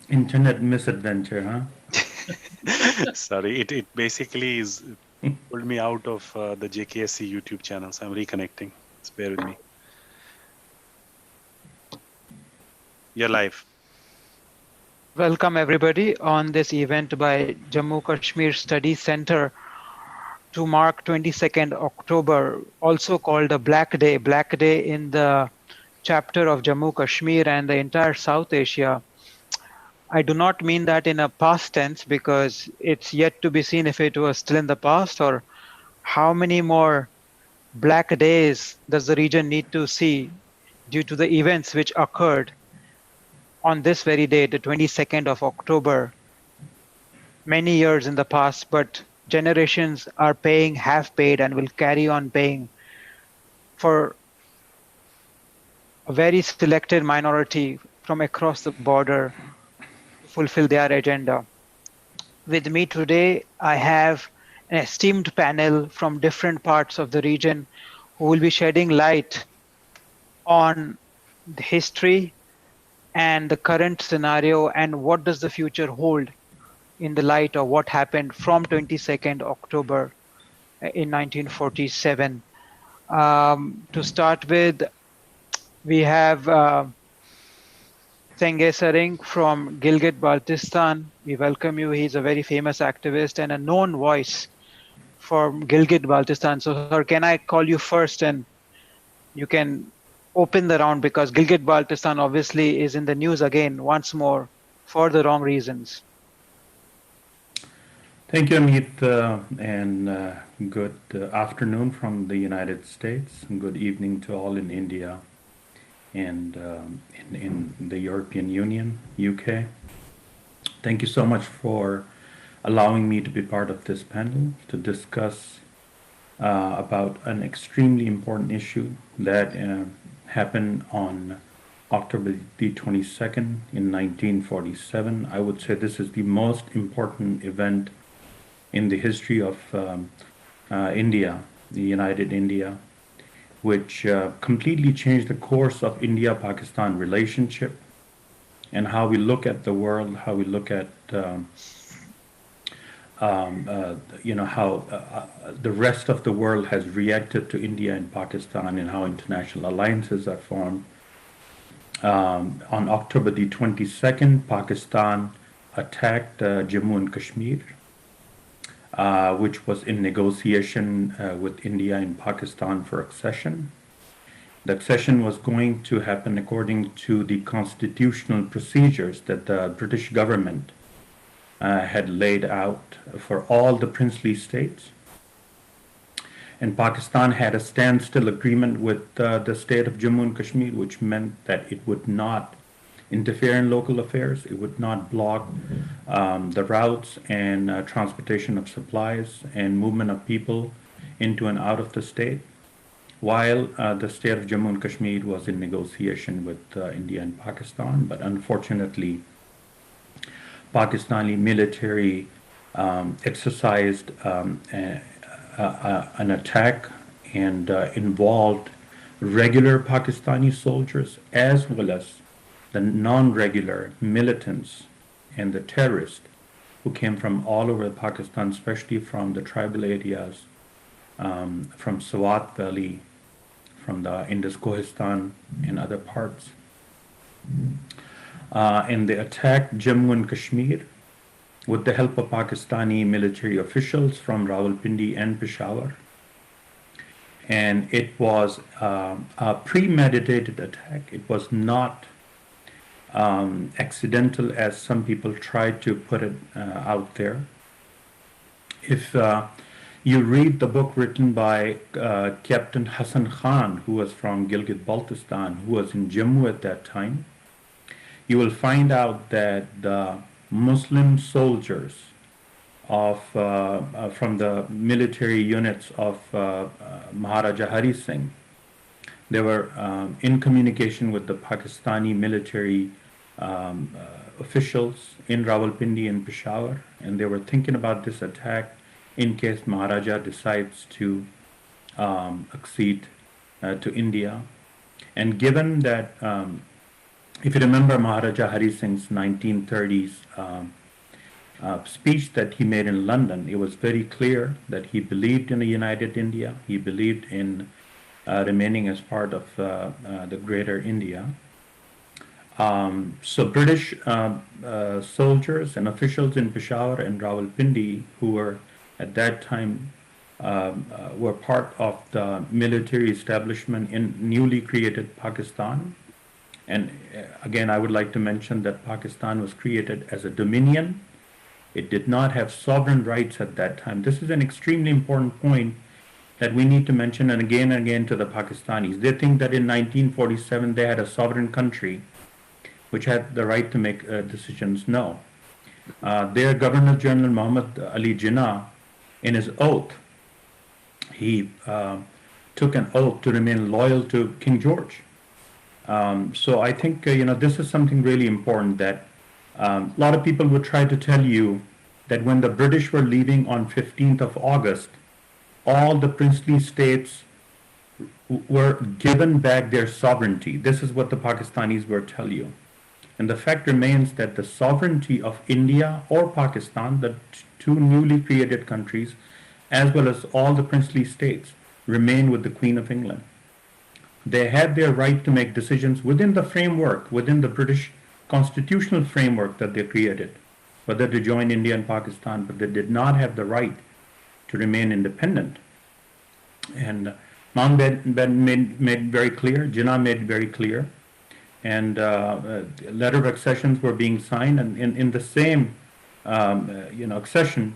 Internet misadventure, huh? Sorry, it basically is pulled me out of the JKSC YouTube channel, so I'm reconnecting. Just bear with me. You're live. Welcome everybody on this event by Jammu Kashmir Study Center to mark 22nd October, also called a Black Day in the chapter of Jammu Kashmir and the entire South Asia. I do not mean that in a past tense because it's yet to be seen if it was still in the past or how many more black days does the region need to see due to the events which occurred on this very day, the 22nd of October, many years in the past, but generations are paying, have paid, and will carry on paying for a very selected minority from across the border to fulfill their agenda. With me today, I have an esteemed panel from different parts of the region who will be shedding light on the history and the current scenario and what does the future hold in the light of what happened from 22nd October in 1947. To start with, we have Senge Saring from Gilgit Baltistan. We welcome you. He's a very famous activist and a known voice from Gilgit Baltistan. So, sir, can I call you first and you can open the round because Gilgit Baltistan obviously is in the news again once more for the wrong reasons. Thank you, Amit, and good afternoon from the United States, and good evening to all in India and in the European Union, UK. Thank you so much for allowing me to be part of this panel to discuss about an extremely important issue that happened on October the 22nd in 1947. I would say this is the most important event in the history of India, the United India, which completely changed the course of India-Pakistan relationship and how we look at the world, how we look at how the rest of the world has reacted to India and Pakistan and how international alliances are formed. On October the 22nd, Pakistan attacked Jammu and Kashmir, which was in negotiation with India and Pakistan for accession. The accession was going to happen according to the constitutional procedures that the British government had laid out for all the princely states. And Pakistan had a standstill agreement with the state of Jammu and Kashmir, which meant that it would not interfere in local affairs, it would not block the routes and transportation of supplies and movement of people into and out of the state, while the state of Jammu and Kashmir was in negotiation with India and Pakistan. But unfortunately, Pakistani military exercised an attack and involved regular Pakistani soldiers as well as the non-regular militants and the terrorists who came from all over Pakistan, especially from the tribal areas, from Swat Valley, from the Indus Kohistan and other parts. And they attacked Jammu and Kashmir with the help of Pakistani military officials from Rawalpindi and Peshawar. And it was a premeditated attack. It was not accidental as some people tried to put it out there. If you read the book written by Captain Hassan Khan, who was from Gilgit Baltistan, who was in Jammu at that time, you will find out that the Muslim soldiers of from the military units of Maharaja Hari Singh, they were in communication with the Pakistani military officials in Rawalpindi and Peshawar, and they were thinking about this attack in case Maharaja decides to accede to India. And given that If you remember Maharaja Hari Singh's 1930s speech that he made in London, it was very clear that he believed in a united India. He believed in remaining as part of the greater India. So British soldiers and officials in Peshawar and Rawalpindi, who were at that time were part of the military establishment in newly created Pakistan. And again, I would like to mention that Pakistan was created as a dominion. It did not have sovereign rights at that time. This is an extremely important point that we need to mention and again to the Pakistanis. They think that in 1947 they had a sovereign country which had the right to make decisions. No. Their Governor General Muhammad Ali Jinnah, in his oath, he took an oath to remain loyal to King George. So I think this is something really important that a lot of people would try to tell you that when the British were leaving on 15th of August, all the princely states were given back their sovereignty. This is what the Pakistanis will tell you. And the fact remains that the sovereignty of India or Pakistan, the two newly created countries, as well as all the princely states, remain with the Queen of England. They had their right to make decisions within the framework, within the British constitutional framework that they created, whether to join India and Pakistan, but they did not have the right to remain independent. And Mountbatten made very clear, Jinnah made very clear, and letter of accessions were being signed, and in the same accession,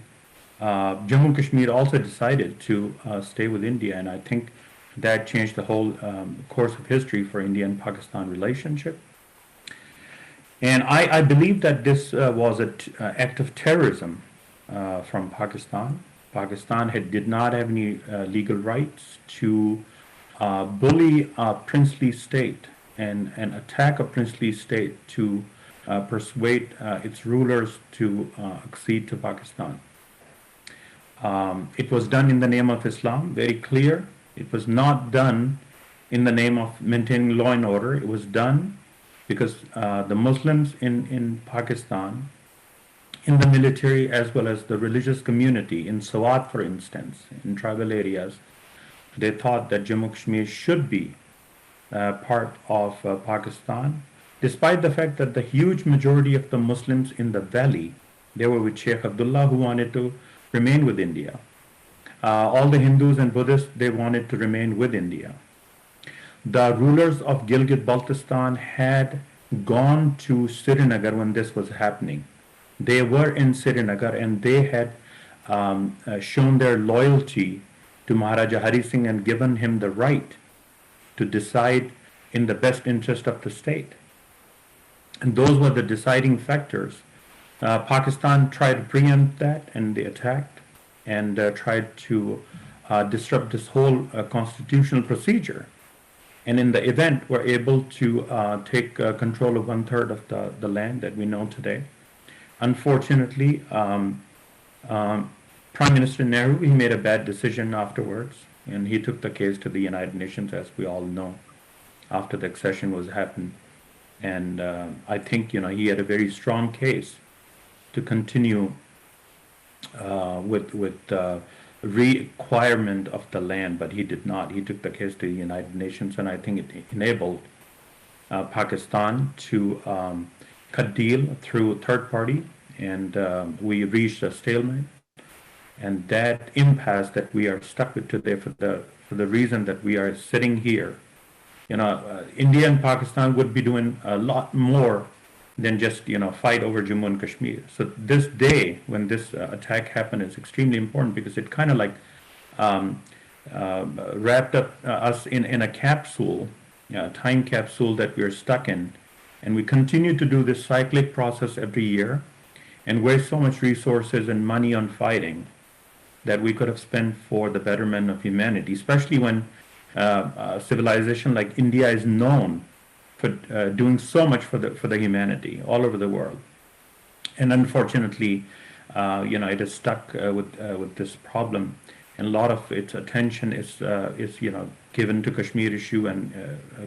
Jammu and Kashmir also decided to stay with India, and I think that changed the whole course of history for India and Pakistan relationship. And I believe that this was an act of terrorism from Pakistan. Pakistan did not have any legal rights to bully a princely state and attack a princely state to persuade its rulers to accede to Pakistan. It was done in the name of Islam, very clear. It was not done in the name of maintaining law and order. It was done because the Muslims in Pakistan, in the military as well as the religious community, in Swat for instance, in tribal areas, they thought that Jammu and Kashmir should be part of Pakistan, despite the fact that the huge majority of the Muslims in the valley, they were with Sheikh Abdullah, who wanted to remain with India. All the Hindus and Buddhists, they wanted to remain with India. The rulers of Gilgit-Baltistan had gone to Srinagar when this was happening. They were in Srinagar and they had shown their loyalty to Maharaja Hari Singh and given him the right to decide in the best interest of the state. And those were the deciding factors. Pakistan tried to preempt that and they attacked and tried to disrupt this whole constitutional procedure. And in the event, were able to take control of 1/3 of the land that we know today. Unfortunately, Prime Minister Nehru, he made a bad decision afterwards, and he took the case to the United Nations, as we all know, after the accession was happened. And I think he had a very strong case to continue with requirement of the land, but he did not. He took the case to the United Nations, and I think it enabled Pakistan to cut deal through third party, and we reached a stalemate. And that impasse that we are stuck with today, for the reason that we are sitting here, India and Pakistan would be doing a lot more than just fight over Jammu and Kashmir. So this day when this attack happened is extremely important because it kind of like wrapped up us in a capsule, time capsule that we're stuck in, and we continue to do this cyclic process every year and waste so much resources and money on fighting that we could have spent for the betterment of humanity, especially when civilization like India is known for doing so much for the humanity all over the world. And unfortunately, it is stuck with this problem, and a lot of its attention is given to Kashmir issue, and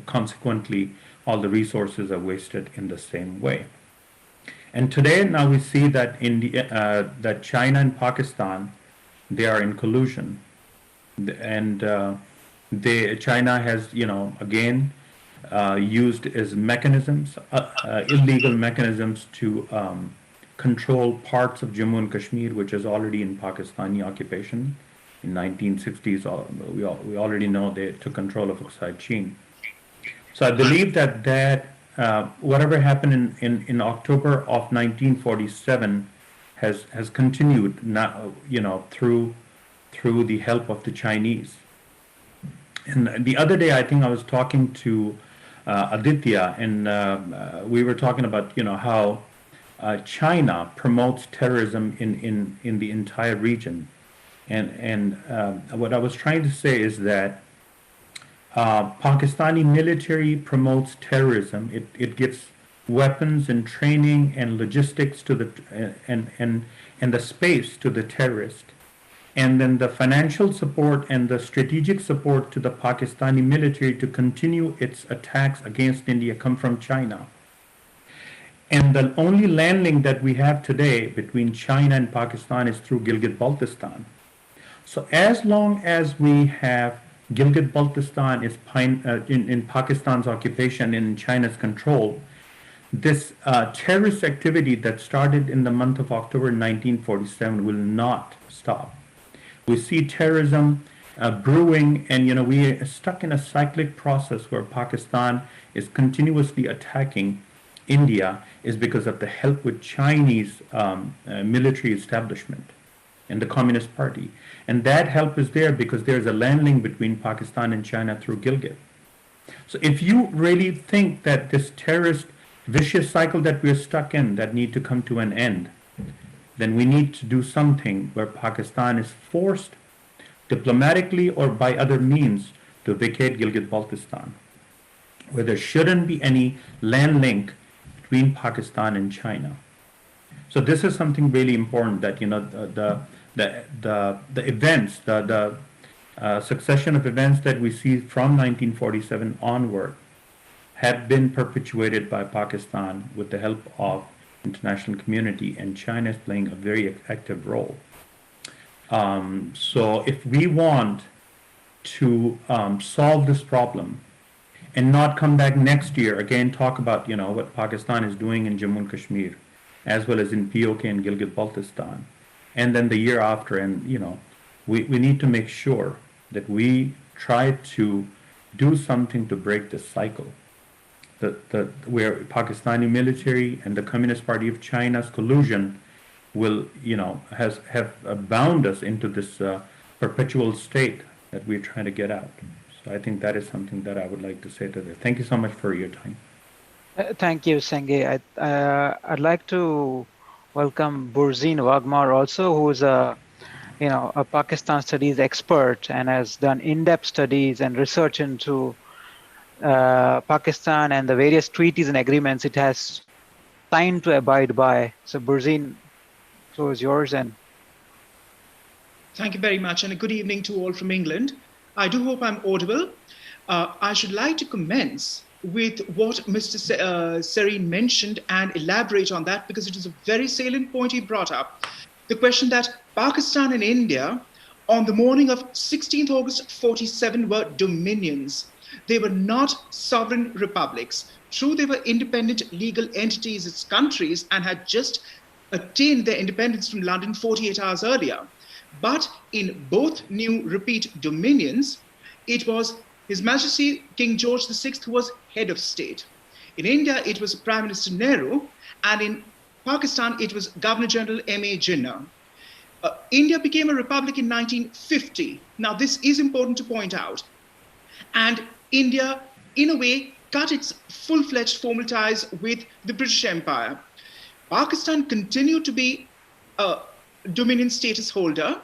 consequently all the resources are wasted in the same way. And today, now we see that that China and Pakistan, they are in collusion, and China has, again, used as mechanisms, illegal mechanisms to control parts of Jammu and Kashmir, which is already in Pakistani occupation. In 1960s, we already know they took control of Oxide Chin. So I believe that whatever happened in October of 1947 has continued now, through the help of the Chinese. And the other day, I think I was talking to Aditya, and we were talking about how China promotes terrorism in the entire region, and what I was trying to say is that Pakistani military promotes terrorism. It gives weapons and training and logistics to the and the space to the terrorist. And then the financial support and the strategic support to the Pakistani military to continue its attacks against India come from China. And the only land link that we have today between China and Pakistan is through Gilgit-Baltistan. So as long as we have Gilgit-Baltistan is in Pakistan's occupation and in China's control, this terrorist activity that started in the month of October 1947 will not stop. We see terrorism brewing, and we are stuck in a cyclic process where Pakistan is continuously attacking India is because of the help with Chinese military establishment and the Communist Party. And that help is there because there's a land link between Pakistan and China through Gilgit. So if you really think that this terrorist vicious cycle that we're stuck in that need to come to an end, then we need to do something where Pakistan is forced diplomatically or by other means to vacate Gilgit-Baltistan, where there shouldn't be any land link between Pakistan and China. So this is something really important that the events, the succession of events that we see from 1947 onward have been perpetuated by Pakistan with the help of international community, and China is playing a very active role. So if we want to solve this problem and not come back next year again talk about what Pakistan is doing in Jammu and Kashmir, as well as in POK and Gilgit-Baltistan, and then the year after, and we need to make sure that we try to do something to break this cycle. Where Pakistani military and the Communist Party of China's collusion will, have bound us into this perpetual state that we're trying to get out. So I think that is something that I would like to say to that. Thank you so much for your time. Thank you, Senge. I'd like to welcome Burzeen Wagmar also, who is a Pakistan studies expert and has done in-depth studies and research into Pakistan and the various treaties and agreements it has signed to abide by. So Burzeen, the floor is yours. And thank you very much, and a good evening to all from England. I do hope I'm audible. I should like to commence with what Mr. Serene mentioned and elaborate on that, because it is a very salient point he brought up. The question that Pakistan and India on the morning of 16th August 47 were dominions. They were not sovereign republics. True, they were independent legal entities as countries and had just attained their independence from London 48 hours earlier. But in both new repeat dominions, it was His Majesty King George VI who was head of state. In India, it was Prime Minister Nehru, and in Pakistan, it was Governor General M.A. Jinnah. India became a republic in 1950. Now, this is important to point out. And India, in a way, cut its full-fledged formal ties with the British Empire. Pakistan continued to be a dominion status holder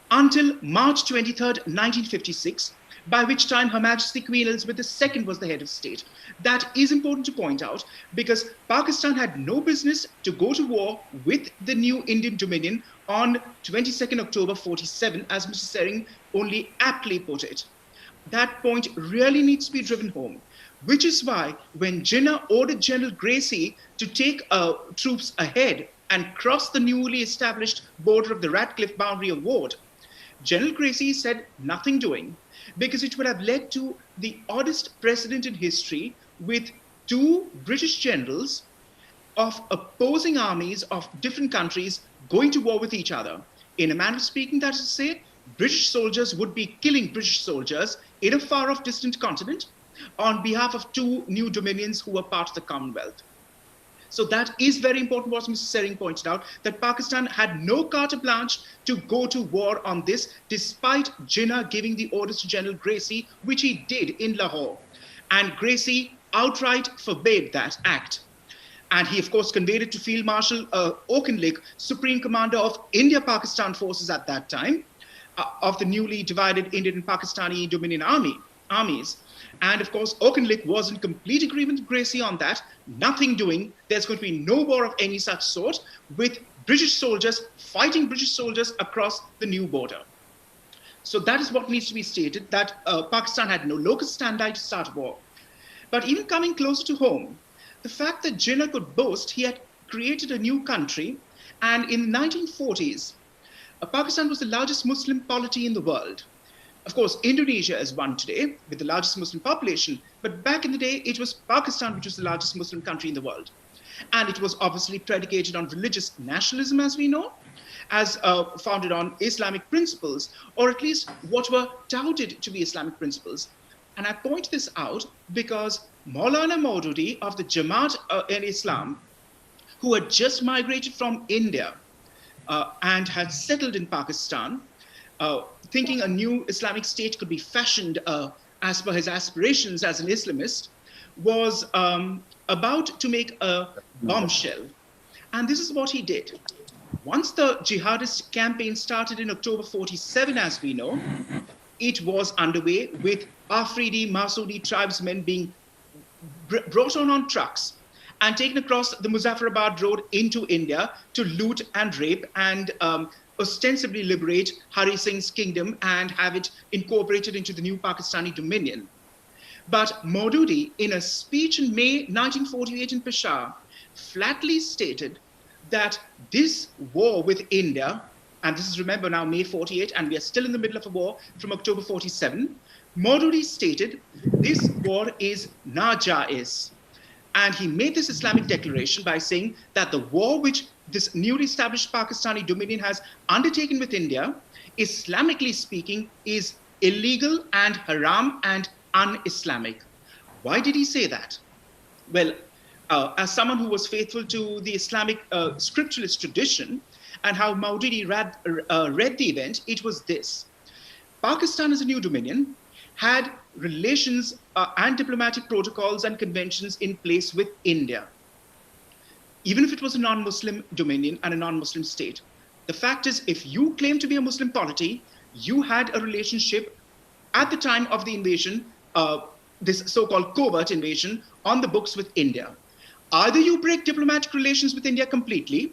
until March 23rd, 1956, by which time Her Majesty Queen Elizabeth II was the head of state. That is important to point out because Pakistan had no business to go to war with the new Indian Dominion on 22nd October 47, as Mr. Sering only aptly put it. That point really needs to be driven home. which is why when Jinnah ordered General Gracie to take troops ahead and cross the newly established border of the Radcliffe boundary of ward, General Gracie said nothing doing, because it would have led to the oddest precedent in history, with two British generals of opposing armies of different countries going to war with each other. In a manner of speaking, that is to say, British soldiers would be killing British soldiers in a far off distant continent on behalf of two new dominions who were part of the Commonwealth. So that is very important, what Mr. Sering pointed out, that Pakistan had no carte blanche to go to war on this, despite Jinnah giving the orders to General Gracie, which he did in Lahore. And Gracie outright forbade that act. And he, of course, conveyed it to Field Marshal Auchinleck, Supreme Commander of India-Pakistan forces at that time, of the newly divided Indian and Pakistani Dominion armies. And of course, Auchinleck was in complete agreement with Gracie on that. Nothing doing. There's going to be no war of any such sort, with British soldiers fighting British soldiers across the new border. So that is what needs to be stated, that Pakistan had no locus standi to start a war. But even coming closer to home, the fact that Jinnah could boast he had created a new country, and in the 1940s, Pakistan was the largest Muslim polity in the world. Of course, Indonesia is one today with the largest Muslim population, but back in the day, it was Pakistan which was the largest Muslim country in the world. And it was obviously predicated on religious nationalism, as we know, as founded on Islamic principles, or at least what were touted to be Islamic principles. And I point this out because Maulana Maududi of the Jamaat in Islam, who had just migrated from India and had settled in Pakistan, thinking a new Islamic state could be fashioned as per his aspirations as an Islamist, was about to make a bombshell. And this is what he did. Once the jihadist campaign started in October 47, as we know, it was underway with Afridi, Masudi tribesmen being brought on trucks and taken across the Muzaffarabad road into India to loot and rape and ostensibly liberate Hari Singh's kingdom and have it incorporated into the new Pakistani dominion. But Maududi, in a speech in May 1948 in Peshawar, flatly stated that this war with India, and this is, remember, now May 48, and we are still in the middle of a war from October 47, Maududi stated this war is najaiz. And he made this Islamic declaration by saying that the war which this newly established Pakistani dominion has undertaken with India, Islamically speaking, is illegal and haram and un-Islamic. Why did he say that? Well, as someone who was faithful to the Islamic scripturalist tradition and how Maududi read the event, it was this. Pakistan as a new dominion had relations and diplomatic protocols and conventions in place with India, even if it was a non-Muslim dominion and a non-Muslim state. The fact is, if you claim to be a Muslim polity, you had a relationship at the time of the invasion, this so-called covert invasion, on the books with India. Either you break diplomatic relations with India completely,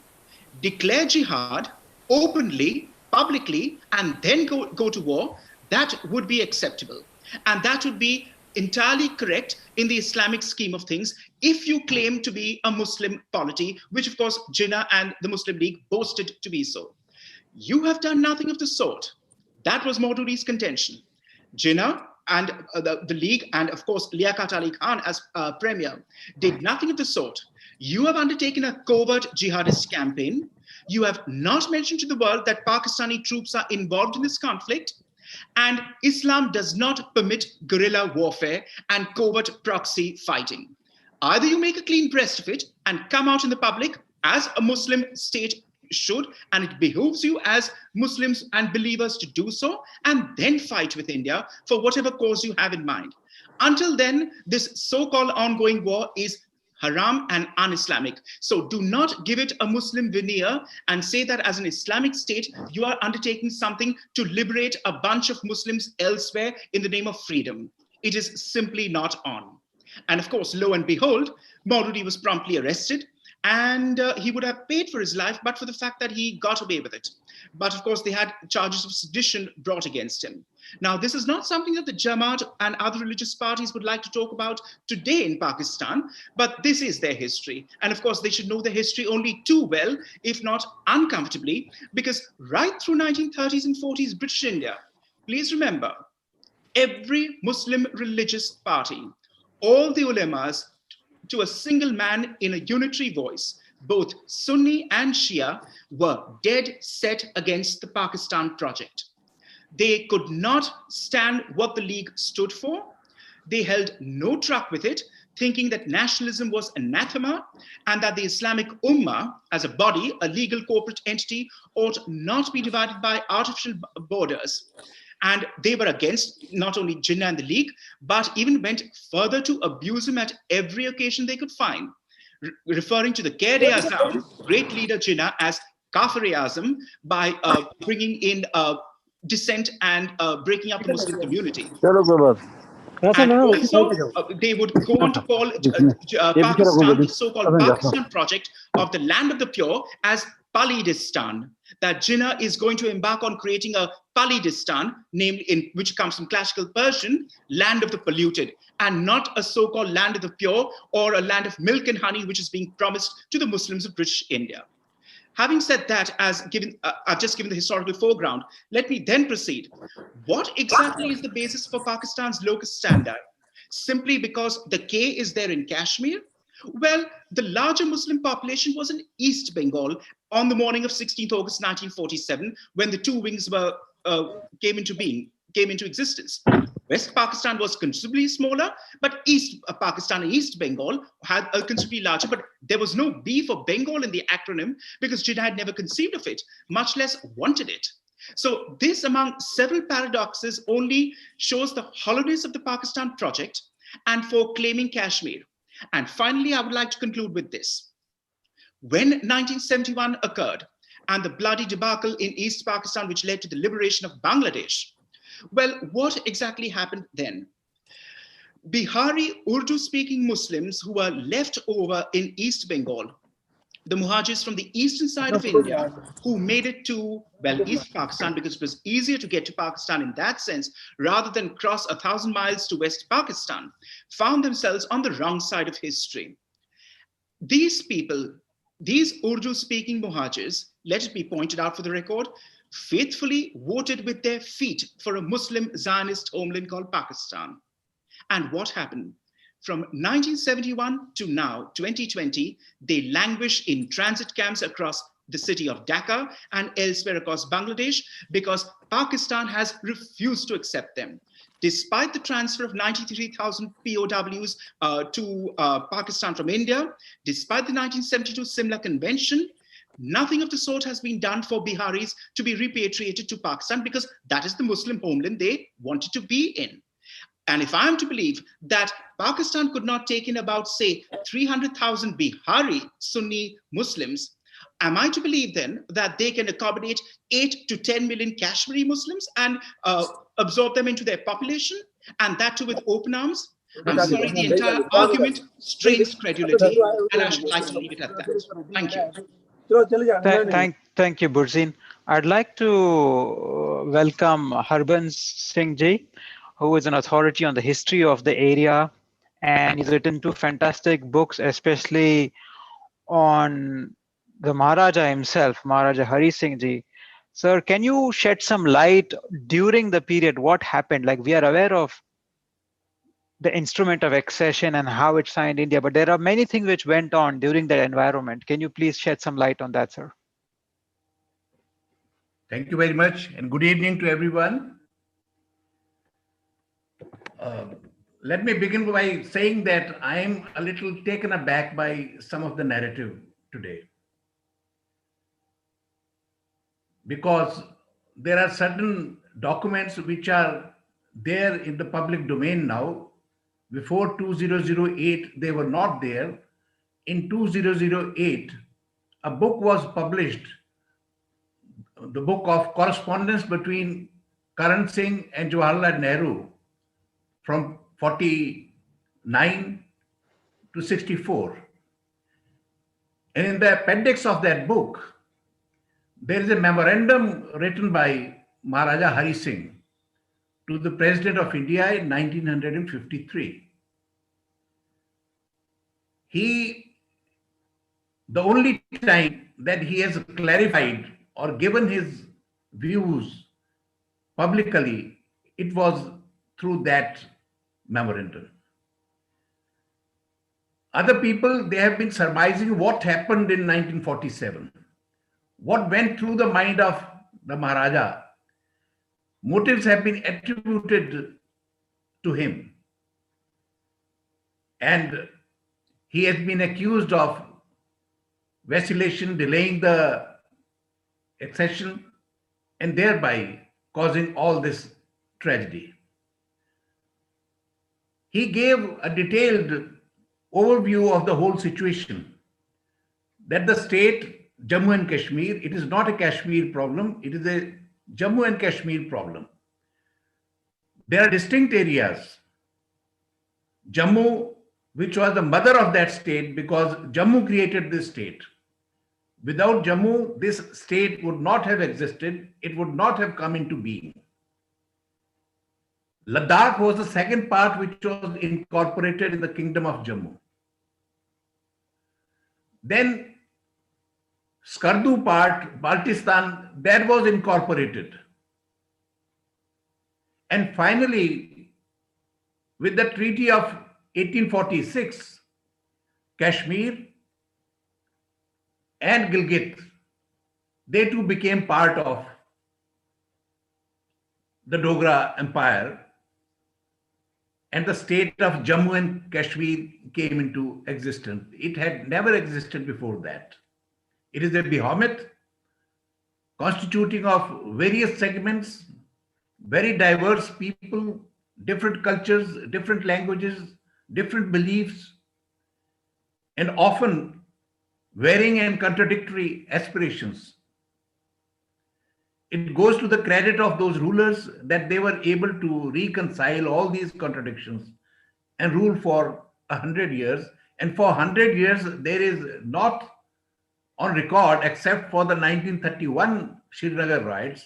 declare jihad openly, publicly, and then go to war, that would be acceptable. And that would be entirely correct in the Islamic scheme of things if you claim to be a Muslim polity, which of course Jinnah and the Muslim League boasted to be so. You have done nothing of the sort. That was Maududi's contention. Jinnah and the League, and of course Liaquat Ali Khan as premier, did nothing of the sort. You have undertaken a covert jihadist campaign. You have not mentioned to the world that Pakistani troops are involved in this conflict. And Islam does not permit guerrilla warfare and covert proxy fighting. Either you make a clean breast of it and come out in the public as a Muslim state should, and it behooves you as Muslims and believers to do so, and then fight with India for whatever cause you have in mind. Until then, this so-called ongoing war is haram and un-Islamic. So do not give it a Muslim veneer and say that as an Islamic state, you are undertaking something to liberate a bunch of Muslims elsewhere in the name of freedom. It is simply not on. And of course, lo and behold, Maududi was promptly arrested and he would have paid for his life, but for the fact that he got away with it. But of course, they had charges of sedition brought against him. Now, this is not something that the Jamaat and other religious parties would like to talk about today in Pakistan, but this is their history. And of course, they should know their history only too well, if not uncomfortably, because right through 1930s and 40s British India, please remember, every Muslim religious party, all the ulamas, to a single man in a unitary voice, both Sunni and Shia were dead set against the Pakistan project. They could not stand what the League stood for. They held no truck with it, thinking that nationalism was anathema and that the Islamic Ummah, as a body, a legal corporate entity, ought not be divided by artificial borders. And they were against not only Jinnah and the League, but even went further to abuse him at every occasion they could find, referring to the Quaid-e-Azam, great leader Jinnah, as Kafir-e-Azam by bringing in dissent and breaking up the Muslim community. And also, they would go on to call Pakistan, the so-called Pakistan project of the land of the pure, as Palidistan, that Jinnah is going to embark on creating a Palidistan, namely which comes from classical Persian, land of the polluted, and not a so-called land of the pure or a land of milk and honey, which is being promised to the Muslims of British India. Having said that, I've just given the historical foreground, let me then proceed. What exactly is the basis for Pakistan's locus standi? Simply because the K is there in Kashmir? Well, the larger Muslim population was in East Bengal on the morning of 16th August 1947, when the two wings came into existence. West Pakistan was considerably smaller, but East Pakistan and East Bengal had a considerably larger, but there was no B for Bengal in the acronym because Jinnah had never conceived of it, much less wanted it. So this, among several paradoxes, only shows the hollowness of the Pakistan project and for claiming Kashmir. And finally, I would like to conclude with this. When 1971 occurred and the bloody debacle in East Pakistan, which led to the liberation of Bangladesh, well, what exactly happened then? Bihari Urdu-speaking Muslims who were left over in East Bengal, the Muhajirs from the eastern side of India, who made it to, well, East Pakistan, because it was easier to get to Pakistan in that sense, rather than cross 1,000 miles to West Pakistan, found themselves on the wrong side of history. These people, these Urdu-speaking Muhajirs, let it be pointed out for the record, faithfully voted with their feet for a Muslim Zionist homeland called Pakistan. And what happened? From 1971 to now, 2020, they languish in transit camps across the city of Dhaka and elsewhere across Bangladesh because Pakistan has refused to accept them. Despite the transfer of 93,000 POWs to Pakistan from India, despite the 1972 Simla Convention, nothing of the sort has been done for Biharis to be repatriated to Pakistan because that is the Muslim homeland they wanted to be in. And if I am to believe that Pakistan could not take in about, say, 300,000 Bihari Sunni Muslims, am I to believe then that they can accommodate 8 to 10 million Kashmiri Muslims and absorb them into their population, and that too with open arms? I'm sorry, the entire argument strains credulity, and I should like to leave it at that. Thank you. Thank you, Burzin. I'd like to welcome Harbans Singh Ji, who is an authority on the history of the area, and he's written 2 fantastic books, especially on the Maharaja himself, Maharaja Hari Singh Ji. Sir, can you shed some light during the period, what happened? Like, we are aware of the instrument of accession and how it signed India, but there are many things which went on during that environment. Can you please shed some light on that, sir? Thank you very much, and good evening to everyone. Let me begin by saying that I am a little taken aback by some of the narrative today, because there are certain documents which are there in the public domain now. Before 2008, they were not there. In 2008, a book was published, the book of correspondence between Karan Singh and Jawaharlal Nehru from 49 to 64. And in the appendix of that book, there is a memorandum written by Maharaja Hari Singh to the President of India in 1953. The only time that he has clarified or given his views publicly, it was through that memorandum. Other people, they have been surmising what happened in 1947, what went through the mind of the Maharaja. Motives have been attributed to him, and he has been accused of vacillation, delaying the accession, and thereby causing all this tragedy. He gave a detailed overview of the whole situation, that the state, Jammu and Kashmir, it is not a Kashmir problem, it is a Jammu and Kashmir problem. There are distinct areas. Jammu, which was the mother of that state because Jammu created this state. Without Jammu, this state would not have existed. It would not have come into being. Ladakh was the second part which was incorporated in the kingdom of Jammu. Then Skardu part, Baltistan, that was incorporated. And finally, with the Treaty of 1846, Kashmir and Gilgit, they too became part of the Dogra Empire, and the state of Jammu and Kashmir came into existence. It had never existed before that. It is a behemoth constituting of various segments, very diverse people, different cultures, different languages, different beliefs, and often varying and contradictory aspirations. It goes to the credit of those rulers that they were able to reconcile all these contradictions and rule for 100 years. And for 100 years, there is not on record, except for the 1931 Srinagar riots,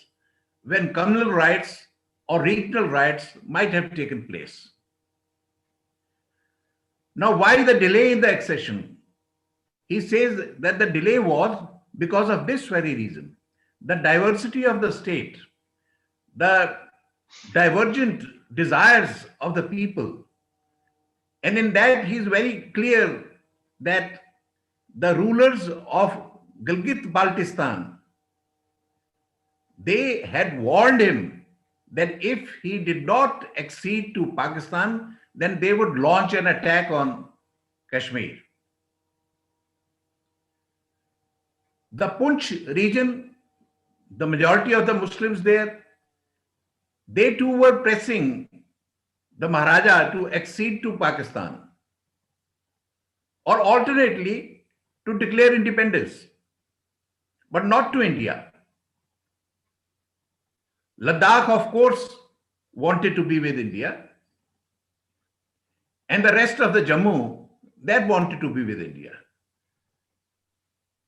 when communal riots or regional riots might have taken place. Now, why the delay in the accession? He says that the delay was because of this very reason: the diversity of the state, the divergent desires of the people. And in that, he is very clear that the rulers of Gilgit Baltistan, they had warned him that if he did not accede to Pakistan, then they would launch an attack on Kashmir. The Punch region, the majority of the Muslims there, they too were pressing the Maharaja to accede to Pakistan, or alternately to declare independence, but not to India. Ladakh, of course, wanted to be with India, and the rest of the Jammu, that wanted to be with India.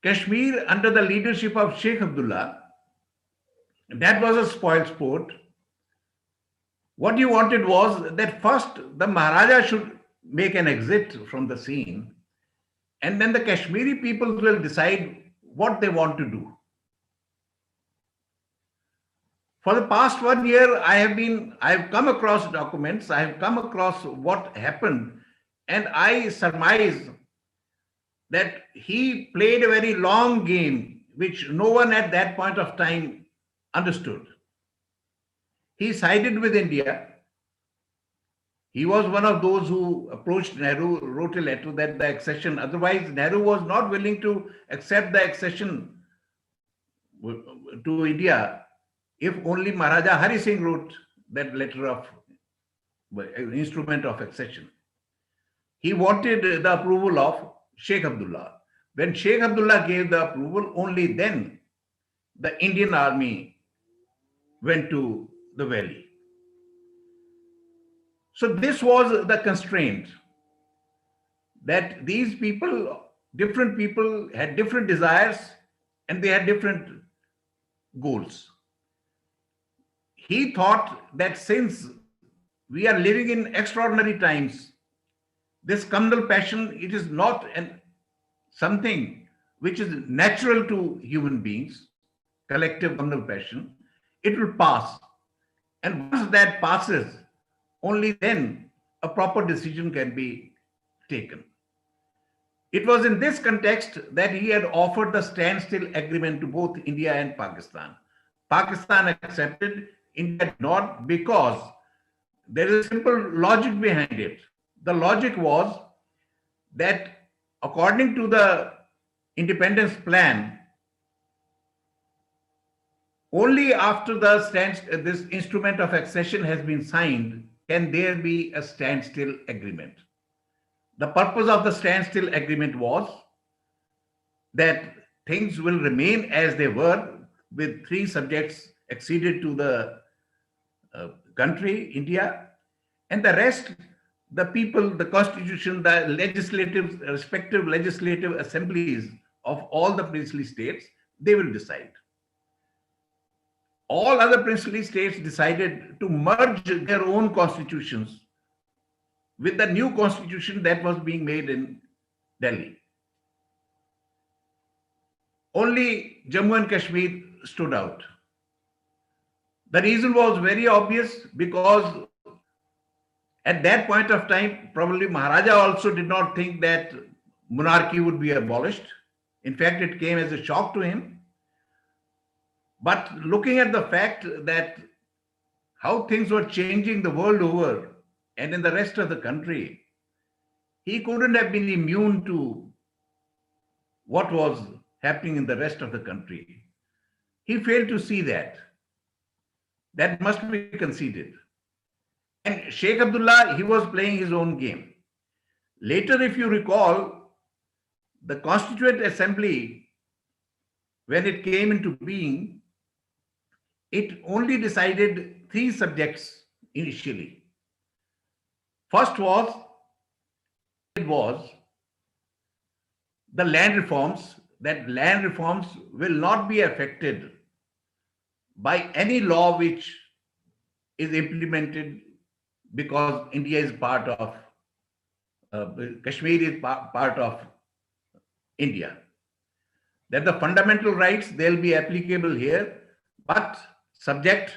Kashmir, under the leadership of Sheikh Abdullah, that was a spoil sport. What he wanted was that first the Maharaja should make an exit from the scene, and then the Kashmiri people will decide what they want to do. For the past 1 year, I have come across documents, I have come across what happened, and I surmise that he played a very long game, which no one at that point of time understood. He sided with India. He was one of those who approached Nehru, wrote a letter that the accession, otherwise Nehru was not willing to accept the accession to India if only Maharaja Hari Singh wrote that letter of instrument of accession. He wanted the approval of Sheikh Abdullah. When Sheikh Abdullah gave the approval, only then the Indian army went to the valley. So this was the constraint, that these people different people had different desires and they had different goals. He thought that since we are living in extraordinary times, this communal passion, it is not something which is natural to human beings, collective communal passion. It will pass. And once that passes, only then a proper decision can be taken. It was in this context that he had offered the standstill agreement to both India and Pakistan. Pakistan accepted, India did not, because there is a simple logic behind it. The logic was that according to the independence plan, only after this instrument of accession has been signed can there be a standstill agreement. The purpose of the standstill agreement was that things will remain as they were, with 3 subjects acceded to the country, India, and the rest, the people, the constitution, the respective legislative assemblies of all the princely states, they will decide. All other princely states decided to merge their own constitutions with the new constitution that was being made in Delhi. Only Jammu and Kashmir stood out. The reason was very obvious, because at that point of time, probably Maharaja also did not think that monarchy would be abolished. In fact, it came as a shock to him. But looking at the fact that how things were changing the world over and in the rest of the country, he couldn't have been immune to what was happening in the rest of the country. He failed to see that. That must be conceded. And Sheikh Abdullah, he was playing his own game. Later, if you recall, the Constituent Assembly, when it came into being, it only decided 3 subjects initially. First was the land reforms, that land reforms will not be affected by any law which is implemented, because India is part of, Kashmir is part of India. That the fundamental rights, they'll be applicable here, but subject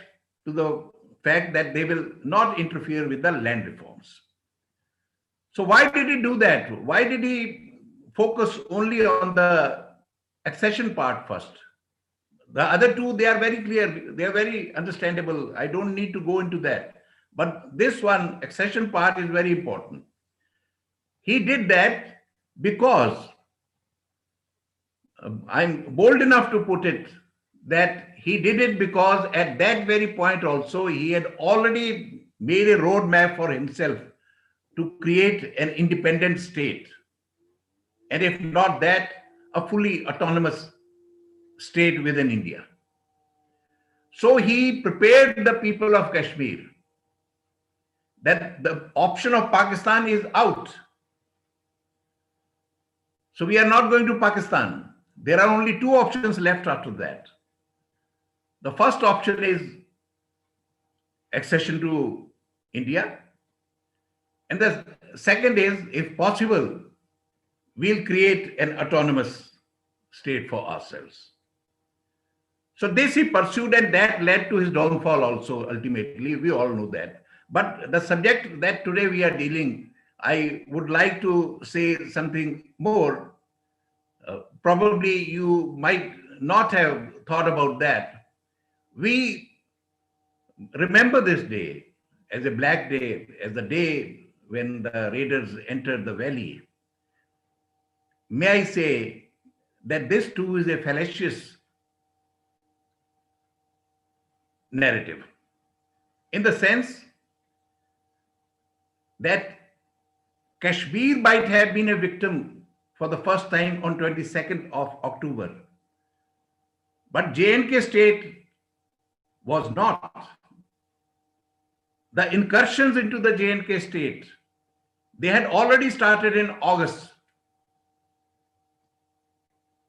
to the fact that they will not interfere with the land reforms. So why did he do that? Why did he focus only on the accession part first? The other 2, they are very clear, they are very understandable. I don't need to go into that. But this one, accession part, is very important. He did that because, I'm bold enough to put it, that he did it because at that very point also, he had already made a roadmap for himself to create an independent state. And if not that, a fully autonomous state within India. So he prepared the people of Kashmir that the option of Pakistan is out. So we are not going to Pakistan. There are only 2 options left after that. The first option is accession to India. And the second is, if possible, we'll create an autonomous state for ourselves. So this he pursued, and that led to his downfall also, ultimately. We all know that. But the subject that today we are dealing, I would like to say something more. Probably you might not have thought about that. We remember this day as a black day, as the day when the raiders entered the valley. May I say that this too is a fallacious narrative, in the sense that Kashmir might have been a victim for the first time on 22nd of October, but J&K state was not. The incursions into the J&K state, they had already started in August.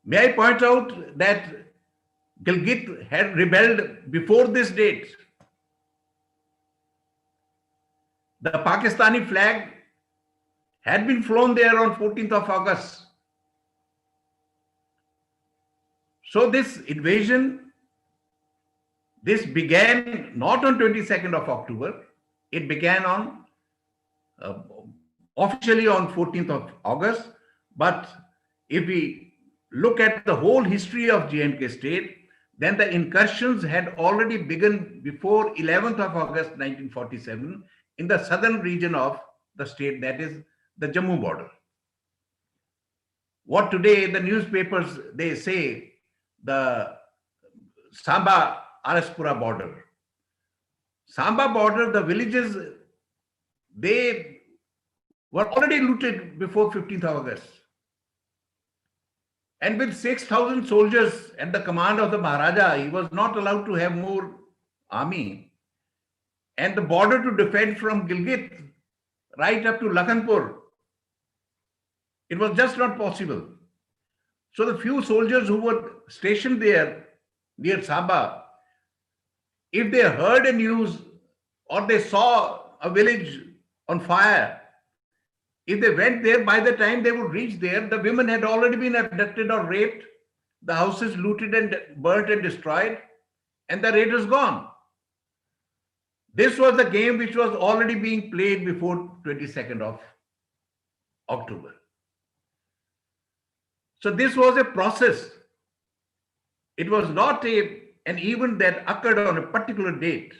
May I point out that Gilgit had rebelled before this date. The Pakistani flag had been flown there on 14th of August. So this invasion, this began not on 22nd of October, it began on uh, officially on 14th of August. But if we look at the whole history of J&K state, then the incursions had already begun before 11th of August 1947 in the southern region of the state, that is the Jammu border. What today the newspapers, they say the Samba Araspura border. Samba border, the villages, they were already looted before 15th of August. And with 6,000 soldiers at the command of the Maharaja, he was not allowed to have more army. And the border to defend from Gilgit right up to Lakhanpur, it was just not possible. So the few soldiers who were stationed there near Samba, if they heard a news or they saw a village on fire, if they went there, by the time they would reach there, the women had already been abducted or raped, the houses looted and burnt and destroyed, and the raiders gone. This was the game which was already being played before 22nd of October. So this was a process. It was not an event that occurred on a particular date.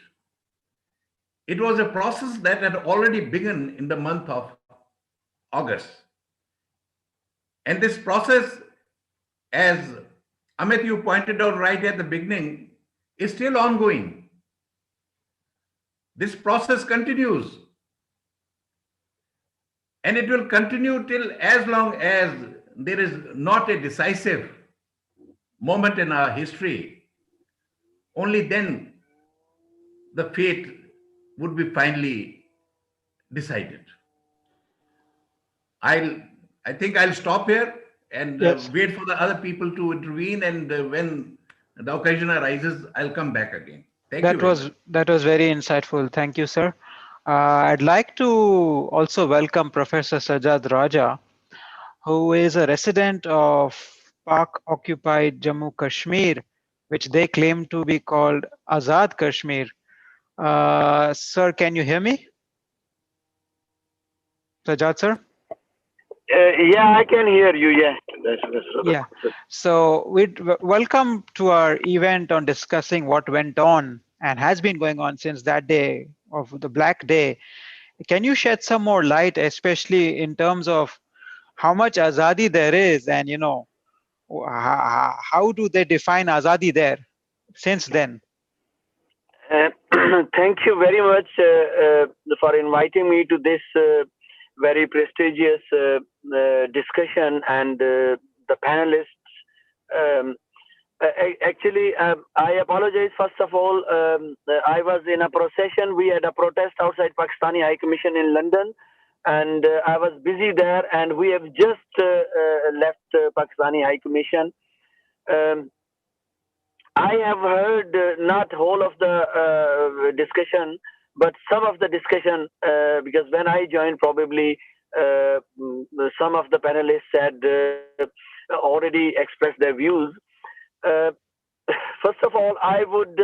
It was a process that had already begun in the month of August. And this process, as Amit, you pointed out right at the beginning, is still ongoing. This process continues. And it will continue till as long as there is not a decisive moment in our history. Only then the fate would be finally decided. I think I'll stop here and Yes. wait for the other people to intervene. And when the occasion arises, I'll come back again. Thank you. That was very insightful. Thank you, sir. I'd like to also welcome Professor Sajad Raja, who is a resident of Pak-occupied Jammu Kashmir, which they claim to be called Azad Kashmir. Sir, can you hear me? Sajad, sir? Yeah, I can hear you. Yeah. Yeah. So we'd welcome to our event on discussing what went on and has been going on since that day of the Black Day. Can you shed some more light, especially in terms of how much azadi there is, and how do they define azadi there since then? Thank you very much for inviting me to this very prestigious discussion and the panelists. Actually, I apologize. First of all, I was in a procession. We had a protest outside Pakistani High Commission in London, and I was busy there. And we have just left Pakistani High Commission. I have heard not whole of the discussion, but some of the discussion, because when I joined, probably some of the panelists had already expressed their views. First of all, I would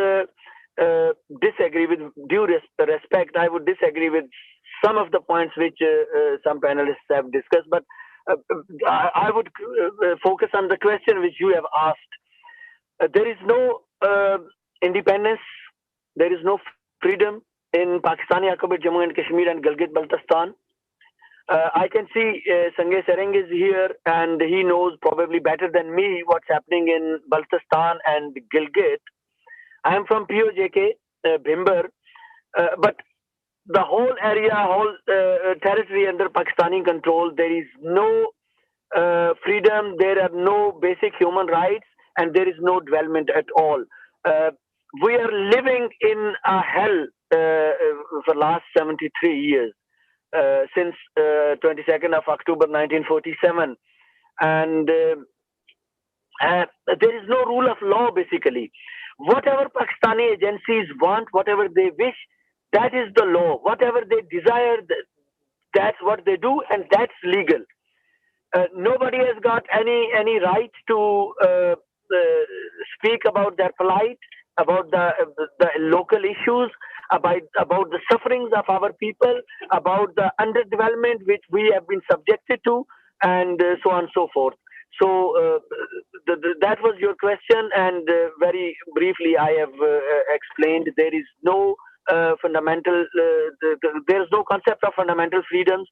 disagree with due respect. I would disagree with some of the points which some panelists have discussed, but I would focus on the question which you have asked. There is no independence, there is no freedom in Pakistani occupied Jammu and Kashmir and Gilgit-Baltistan. I can see Sanjay Sarang is here, and he knows probably better than me what's happening in Baltistan and Gilgit. I am from POJK, Bhimber, but the whole area, whole territory under Pakistani control, there is no freedom, there are no basic human rights, and there is no development at all. We are living in a hell for last 73 years, since 22nd of October 1947. And there is no rule of law basically. Whatever Pakistani agencies want, whatever they wish, that is the law. Whatever they desire, that's what they do, and that's legal. Nobody has got any right to speak about their plight, about the local issues, about the sufferings of our people, about the underdevelopment which we have been subjected to, and so on and so forth. So that was your question, and very briefly I have explained there is no fundamental, there is no concept of fundamental freedoms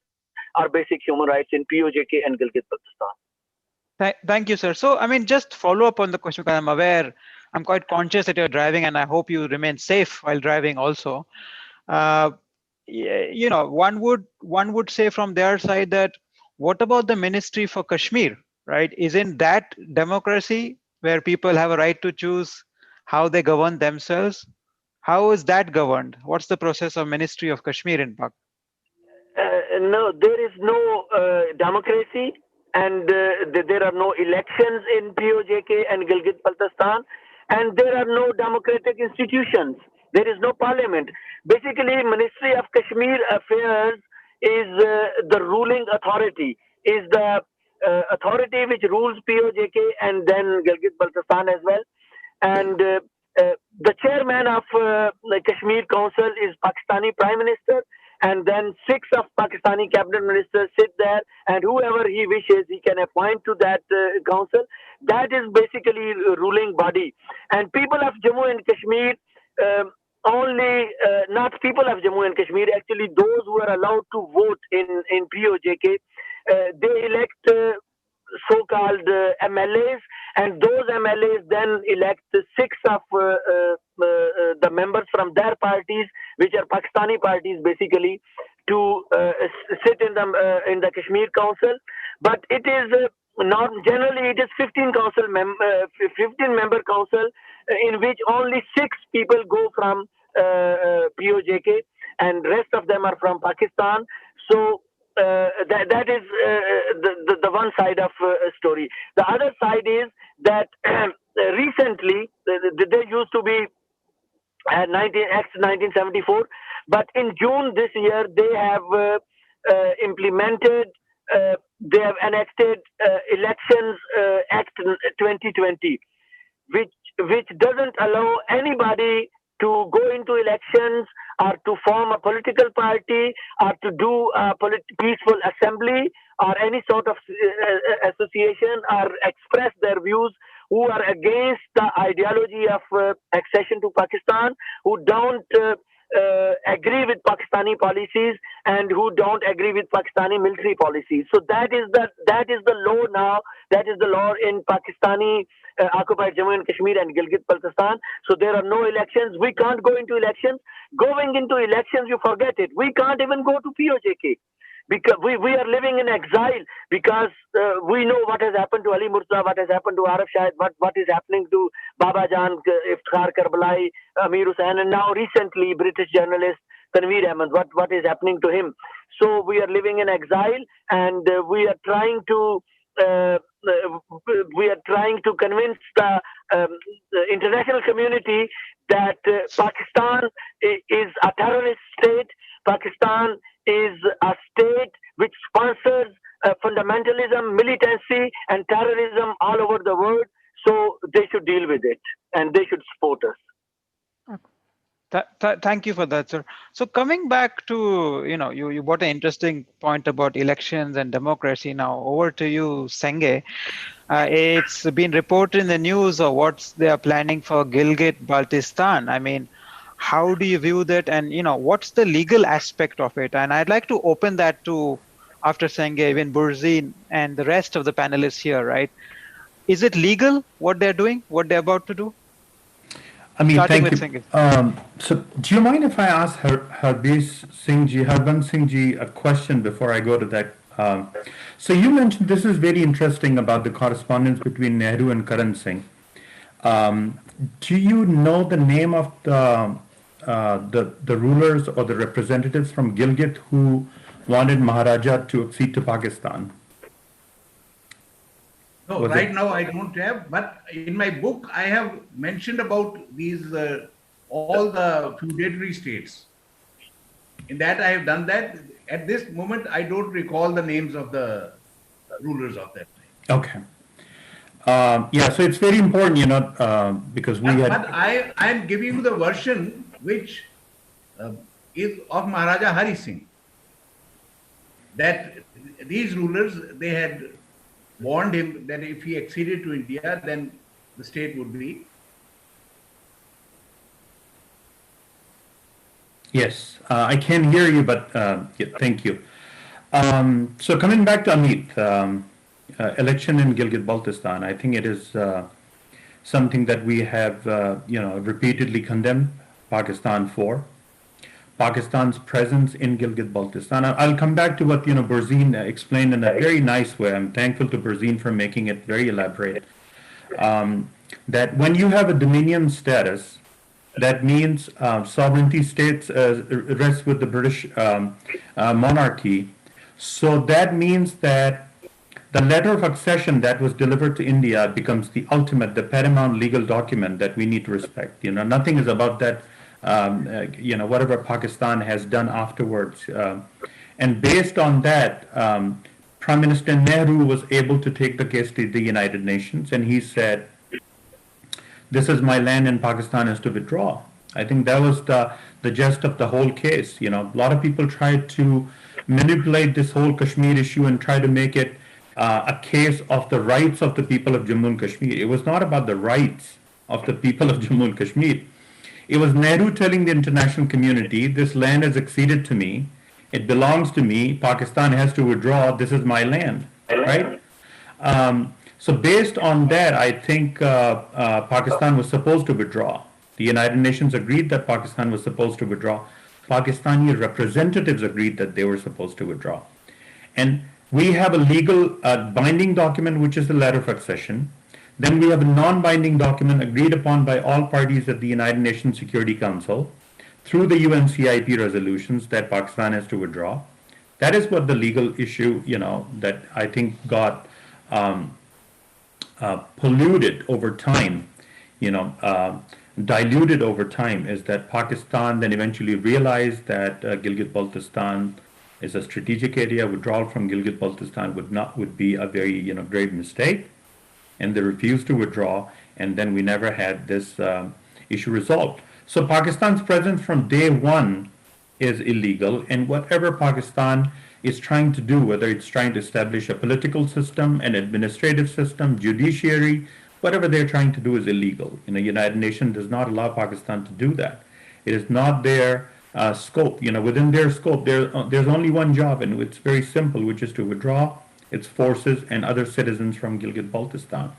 or basic human rights in POJK and Gilgit-Baltistan. Thank you, sir. So, I mean, just follow up on the question, because I'm aware, I'm quite conscious that you're driving, and I hope you remain safe while driving also. You know, one would say from their side that, what about the Ministry for Kashmir, right? Isn't that democracy where people have a right to choose how they govern themselves? How is that governed? What's the process of Ministry of Kashmir in Pak? No, there is no democracy, and there are no elections in POJK and Gilgit-Baltistan, and there are no democratic institutions. There is no parliament. Basically, Ministry of Kashmir Affairs is the ruling authority, is the authority which rules POJK and then Gilgit-Baltistan as well. And the chairman of the Kashmir Council is Pakistani Prime Minister, and then 6 of Pakistani cabinet ministers sit there, and whoever he wishes he can appoint to that council. That is basically ruling body. And people of Jammu and Kashmir, not people of Jammu and Kashmir, actually those who are allowed to vote in POJK, they elect so-called MLAs, and those MLAs then elect 6 of the members from their parties, which are Pakistani parties basically, to sit in the Kashmir Council. But it is not generally, it is 15 member council, in which only 6 people go from POJK, and rest of them are from Pakistan. So that is the one side of story. The other side is that recently there used to be Act 1974, but in June this year they have implemented, they have enacted Elections Act 2020, which doesn't allow anybody to go into elections or to form a political party or to do a peaceful assembly or any sort of association or express their views, who are against the ideology of accession to Pakistan, who don't agree with Pakistani policies, and who don't agree with Pakistani military policies. So that is the law now. That is the law in Pakistani occupied Jammu and Kashmir and Gilgit-Baltistan. So there are no elections. We can't go into elections. Going into elections, you forget it. We can't even go to POJK. Because we are living in exile, because we know what has happened to Ali Murtaza, what has happened to Arif Shahid, what is happening to Baba Jan, Iftikhar Karbalai, Amir Hussain, and now recently British journalist Tanveer Ahmed, what is happening to him. So we are living in exile, and we are trying to convince the international community that Pakistan is a terrorist state. Pakistan is a state which sponsors fundamentalism, militancy, and terrorism all over the world. So they should deal with it, and they should support us. Thank you for that, sir. So coming back to, you brought an interesting point about elections and democracy. Now over to you, Senge. It's been reported in the news of what they are planning for Gilgit-Baltistan. I mean, how do you view that, and what's the legal aspect of it? And I'd like to open that to, after Senge, even Burzin and the rest of the panelists here, right? Is it legal what they're doing, what they're about to do? I mean, Starting thank with you. So do you mind if I ask Harbans Singh Ji a question before I go to that? So you mentioned, this is very interesting about the correspondence between Nehru and Karan Singh. Do you know the name of the rulers or the representatives from Gilgit who wanted Maharaja to accede to Pakistan? No, right now I don't have, but in my book I have mentioned about these all the feudatory states. In that I have done that. At this moment, I don't recall the names of the rulers of that time. Okay. Yeah, so it's very important, because we But had. I am giving you the version which uh, is of Maharaja Hari Singh. That these rulers, they had warned him that if he acceded to India, then the state would be. Yes, I can hear you, but yeah, thank you. So coming back to Amit, election in Gilgit-Baltistan, I think it is something that we have, repeatedly condemned Pakistan for. Pakistan's presence in Gilgit-Baltistan. I'll come back to what Berzin explained in a very nice way. I'm thankful to Berzin for making it very elaborate. That when you have a dominion status, that means sovereignty states rests with the British monarchy. So that means that the letter of accession that was delivered to India becomes the ultimate, the paramount legal document that we need to respect. Nothing is about that. Whatever Pakistan has done afterwards, and based on that, Prime Minister Nehru was able to take the case to the United Nations, and he said, "This is my land, and Pakistan is to withdraw." I think that was the gist of the whole case. A lot of people tried to manipulate this whole Kashmir issue and try to make it a case of the rights of the people of Jammu and Kashmir. It was not about the rights of the people of Jammu and Kashmir. It was Nehru telling the international community, this land has acceded to me, it belongs to me, Pakistan has to withdraw, this is my land, right? So based on that, I think Pakistan was supposed to withdraw. The United Nations agreed that Pakistan was supposed to withdraw. Pakistani representatives agreed that they were supposed to withdraw. And we have a legal binding document, which is the letter of accession. Then we have a non-binding document agreed upon by all parties at the United Nations Security Council through the UNCIP resolutions that Pakistan has to withdraw. That is what the legal issue, that I think got polluted over time, diluted over time, is that Pakistan then eventually realized that Gilgit-Baltistan is a strategic area. Withdrawal from Gilgit-Baltistan would be a very grave mistake, and they refused to withdraw, and then we never had this issue resolved. So Pakistan's presence from day one is illegal, and whatever Pakistan is trying to do, whether it's trying to establish a political system, an administrative system, judiciary, whatever they're trying to do is illegal. United Nations does not allow Pakistan to do that. It is not their scope. Within their scope, there's only one job, and it's very simple, which is to withdraw its forces and other citizens from Gilgit-Baltistan.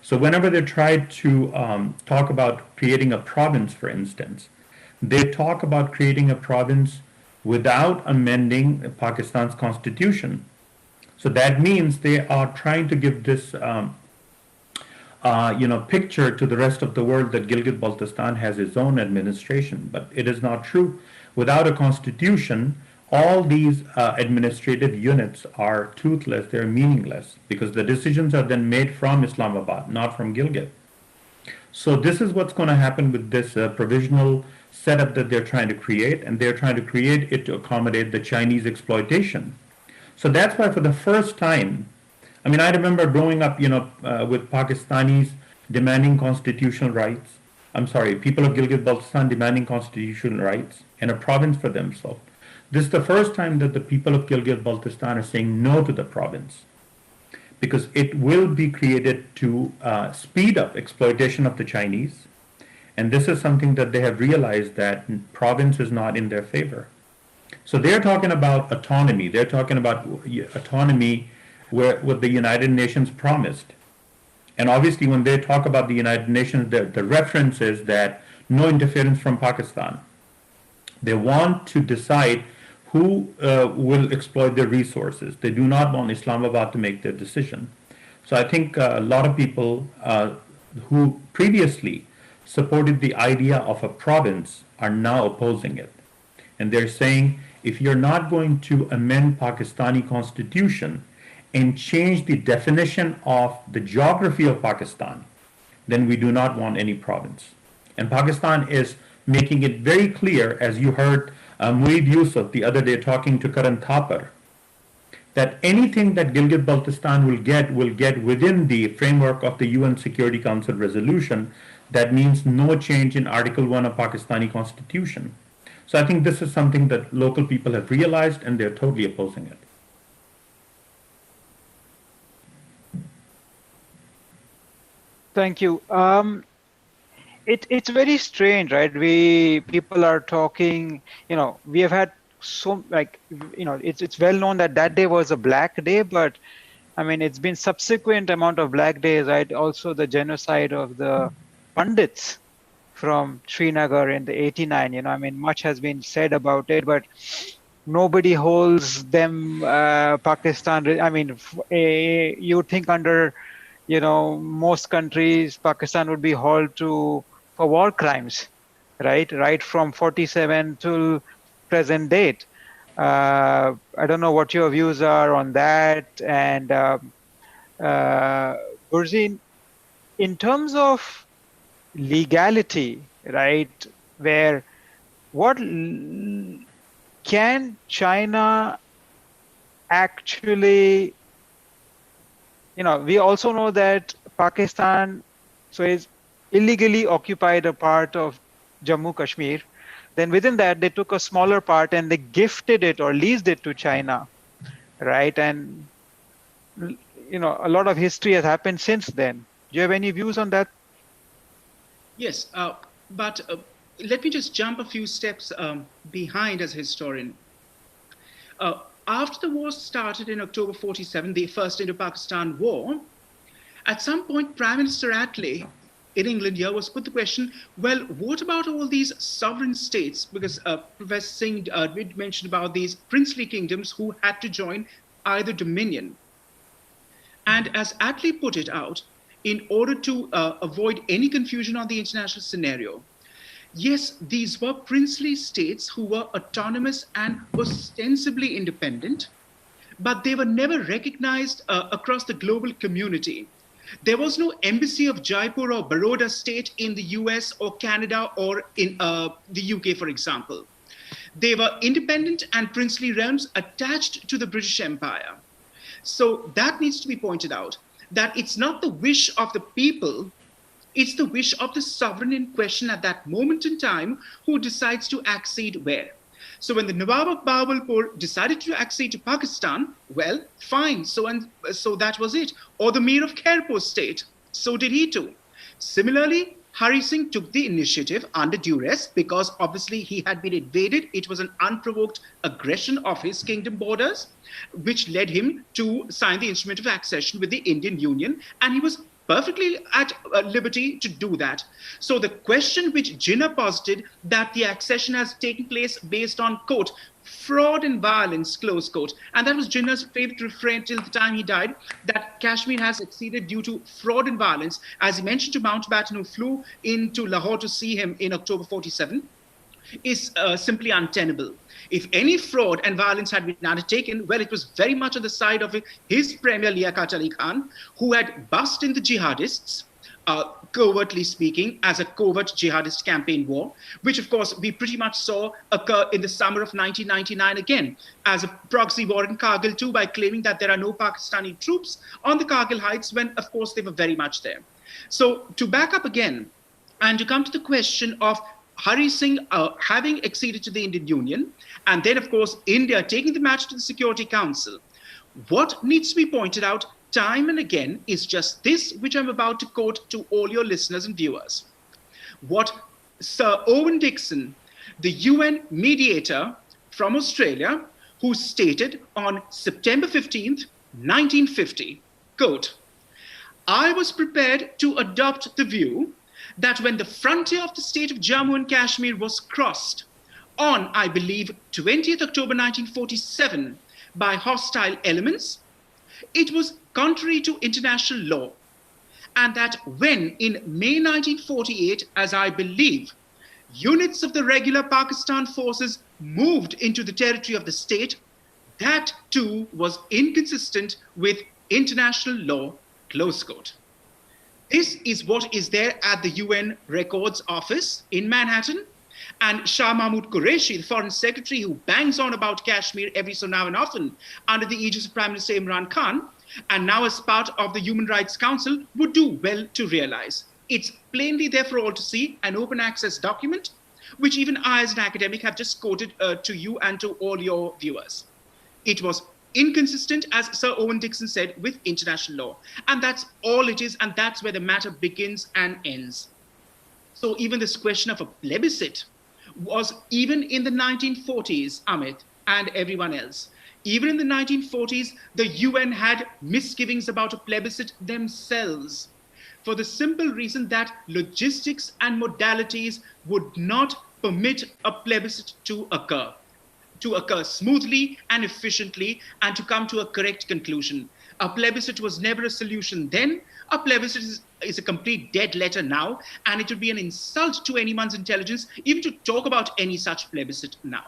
So whenever they try to talk about creating a province, for instance, they talk about creating a province without amending Pakistan's constitution. So that means they are trying to give this picture to the rest of the world that Gilgit-Baltistan has its own administration, but it is not true. Without a constitution, all these administrative units are toothless, they're meaningless, because the decisions are then made from Islamabad, not from Gilgit. So this is what's going to happen with this provisional setup that they're trying to create, and they're trying to create it to accommodate the Chinese exploitation. So that's why for the first time, I remember growing up, with Pakistanis demanding constitutional rights. People of Gilgit-Baltistan demanding constitutional rights and a province for themselves. This is the first time that the people of Gilgit-Baltistan are saying no to the province, because it will be created to speed up exploitation of the Chinese. And this is something that they have realized, that province is not in their favor. So they're talking about autonomy. They're talking about autonomy what the United Nations promised. And obviously when they talk about the United Nations, the reference is that no interference from Pakistan. They want to decide who will exploit their resources. They do not want Islamabad to make their decision. So I think a lot of people who previously supported the idea of a province are now opposing it. And they're saying, if you're not going to amend Pakistani constitution and change the definition of the geography of Pakistan, then we do not want any province. And Pakistan is making it very clear, as you heard Mueed Yusuf the other day talking to Karan Thapar, that anything that Gilgit-Baltistan will get within the framework of the UN Security Council resolution. That means no change in Article 1 of Pakistani Constitution. So I think this is something that local people have realized and they're totally opposing it. Thank you. It's very strange, right? People are talking, we have had it's well known that that day was a black day, but I mean, it's been subsequent amount of black days, right? Also the genocide of the Pandits from Srinagar in the 89, I mean, much has been said about it, but nobody holds them, Pakistan. I mean, you think under, most countries, Pakistan would be hauled for war crimes, right? Right from 47 till present date. I don't know what your views are on that. And Burzin, in terms of legality, right, can China actually, we also know that Pakistan is illegally occupied a part of Jammu Kashmir. Then within that, they took a smaller part and they gifted it or leased it to China, right? And, a lot of history has happened since then. Do you have any views on that? Yes, but let me just jump a few steps behind as a historian. After the war started in October 47, the first Indo-Pakistan War, at some point, Prime Minister Attlee in England here was put the question, well, what about all these sovereign states? Because Professor Singh did mention about these princely kingdoms who had to join either dominion. And as Attlee put it out, in order to avoid any confusion on the international scenario, yes, these were princely states who were autonomous and ostensibly independent, but they were never recognized across the global community. There was no embassy of Jaipur or Baroda state in the US or Canada or in the UK, for example. They were independent and princely realms attached to the British Empire. So that needs to be pointed out, that it's not the wish of the people, it's the wish of the sovereign in question at that moment in time who decides to accede where. So when the Nawab of Bahawalpur decided to accede to Pakistan, well, fine, so that was it. Or the Mir of Khairpur state, so did he too. Similarly, Hari Singh took the initiative under duress because obviously he had been invaded. It was an unprovoked aggression of his kingdom borders, which led him to sign the instrument of accession with the Indian Union. And he was perfectly at liberty to do that. So the question which Jinnah posited, that the accession has taken place based on, quote, fraud and violence, close quote. And that was Jinnah's favorite refrain till the time he died, that Kashmir has acceded due to fraud and violence. As he mentioned to Mountbatten, who flew into Lahore to see him in October 47, is simply untenable. If any fraud and violence had been undertaken, well, it was very much on the side of his premier Liaquat Ali Khan, who had bussed in the jihadists, covertly speaking, as a covert jihadist campaign war, which of course we pretty much saw occur in the summer of 1999 again, as a proxy war in Kargil too, by claiming that there are no Pakistani troops on the Kargil heights when of course they were very much there. So to back up again, and to come to the question of Hari Singh having acceded to the Indian Union, and then, of course, India taking the matter to the Security Council. What needs to be pointed out time and again is just this, which I'm about to quote to all your listeners and viewers. What Sir Owen Dixon, the UN mediator from Australia, who stated on September 15th, 1950, quote, I was prepared to adopt the view that when the frontier of the state of Jammu and Kashmir was crossed on, I believe, 20th October 1947 by hostile elements, it was contrary to international law. And that when in May 1948, as I believe, units of the regular Pakistan forces moved into the territory of the state, that too was inconsistent with international law, close quote. This is what is there at the UN Records Office in Manhattan. And Shah Mahmood Qureshi, the foreign secretary who bangs on about Kashmir every so now and often under the aegis of Prime Minister Imran Khan, and now as part of the Human Rights Council, would do well to realize. It's plainly there for all to see, an open access document, which even I as an academic have just quoted to you and to all your viewers. It was inconsistent, as Sir Owen Dixon said, with international law. And that's all it is, and that's where the matter begins and ends. So even this question of a plebiscite was, even in the 1940s, Amit and everyone else, even in the 1940s, the UN had misgivings about a plebiscite themselves, for the simple reason that logistics and modalities would not permit a plebiscite to occur smoothly and efficiently, and to come to a correct conclusion. A plebiscite was never a solution then. A plebiscite is a complete dead letter now, and it would be an insult to anyone's intelligence even to talk about any such plebiscite now.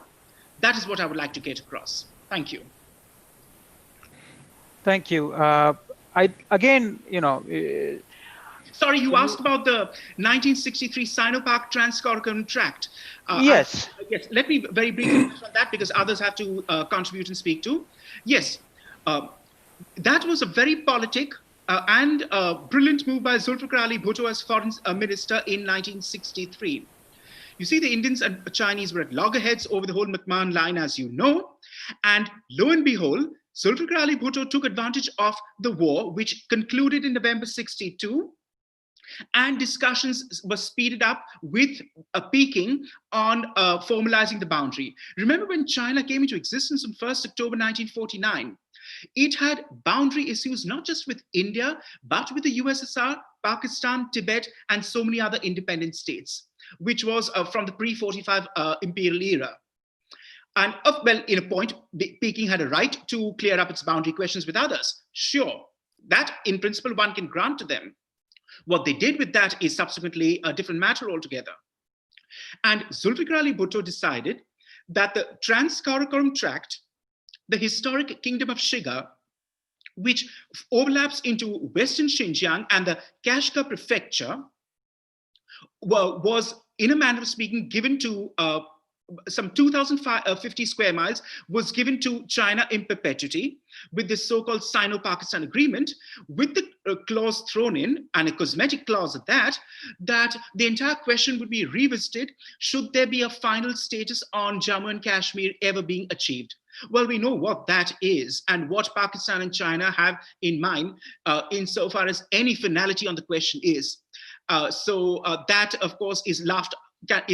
That is what I would like to get across. Thank you. Thank you. Again, sorry, you asked about the 1963 Sino-Pak Trans-Karakoram Tract. Yes. Yes, let me very briefly touch on that because others have to contribute and speak too. Yes, that was a very politic and brilliant move by Zulfikar Ali Bhutto as foreign minister in 1963. You see, the Indians and Chinese were at loggerheads over the whole McMahon line, as you know. And lo and behold, Zulfikar Ali Bhutto took advantage of the war, which concluded in November 62. And discussions were speeded up with Peking on formalizing the boundary. Remember when China came into existence on 1st October 1949? It had boundary issues not just with India, but with the USSR, Pakistan, Tibet, and so many other independent states, which was from the pre-45 imperial era. And well, in a point, Peking had a right to clear up its boundary questions with others. Sure, that in principle one can grant to them. What they did with that is subsequently a different matter altogether. And Zulfikar Ali Bhutto decided that the Trans-Karakoram Tract, the historic kingdom of Shiga, which overlaps into Western Xinjiang and the Kashgar prefecture, was, in a manner of speaking, given to some 2,050 square miles was given to China in perpetuity with this so-called Sino-Pakistan agreement, with the clause thrown in, and a cosmetic clause at that, that the entire question would be revisited should there be a final status on Jammu and Kashmir ever being achieved. Well, we know what that is and what Pakistan and China have in mind insofar as any finality on the question is. So that, of course, is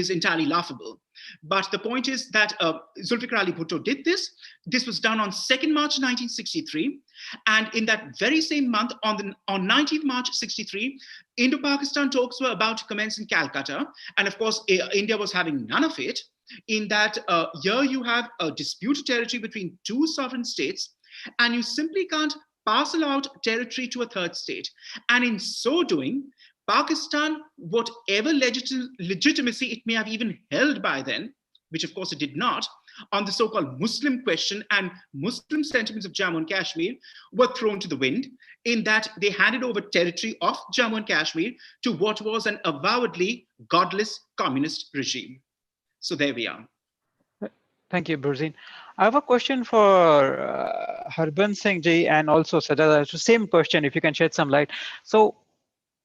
entirely laughable. But the point is that Zulfikar Ali Bhutto did this. This was done on 2nd March 1963. And in that very same month, on 19th March 63, Indo-Pakistan talks were about to commence in Calcutta. And of course, India was having none of it. In that here you have a disputed territory between two sovereign states, and you simply can't parcel out territory to a third state. And in so doing, Pakistan, whatever legitimacy it may have even held by then, which of course it did not, on the so-called Muslim question and Muslim sentiments of Jammu and Kashmir, were thrown to the wind, in that they handed over territory of Jammu and Kashmir to what was an avowedly godless communist regime. So there we are. Thank you, Burzine. I have a question for Harbans Singh ji and also Sajjad. So same question, if you can shed some light. So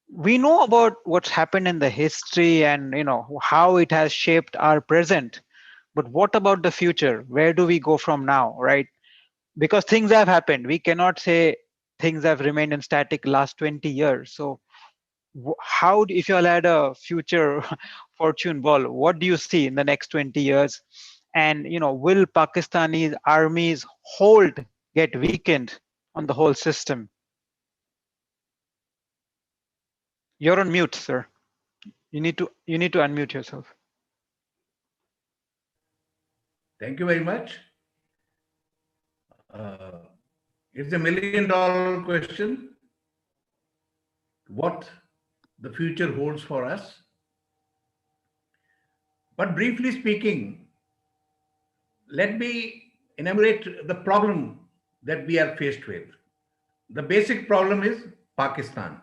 we know about what's happened in the history and how it has shaped our present, but what about the future? Where do we go from now, right? Because things have happened. We cannot say things have remained in static last 20 years. So how, if you all had a future fortune ball, what do you see in the next 20 years? And will Pakistani army's hold get weakened on the whole system? You're on mute, sir. You need to unmute yourself. Thank you very much. It's a $1 million question. What the future holds for us. But briefly speaking, let me enumerate the problem that we are faced with. The basic problem is Pakistan.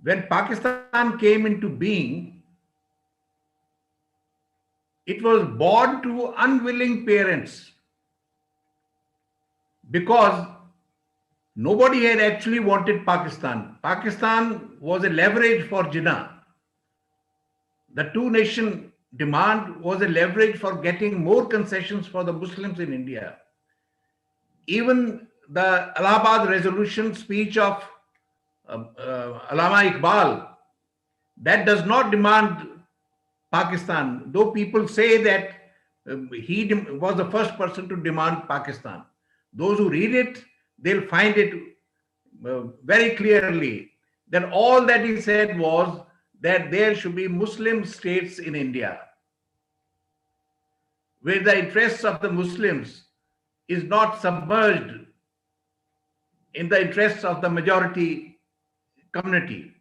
When Pakistan came into being, it was born to unwilling parents because nobody had actually wanted Pakistan. Pakistan was a leverage for Jinnah. The two-nation demand was a leverage for getting more concessions for the Muslims in India. Even the Allahabad resolution speech of Allama Iqbal, that does not demand Pakistan, though people say that he was the first person to demand Pakistan. Those who read it, they'll find it very clearly that all that he said was that there should be Muslim states in India, where the interests of the Muslims is not submerged in the interests of the majority community.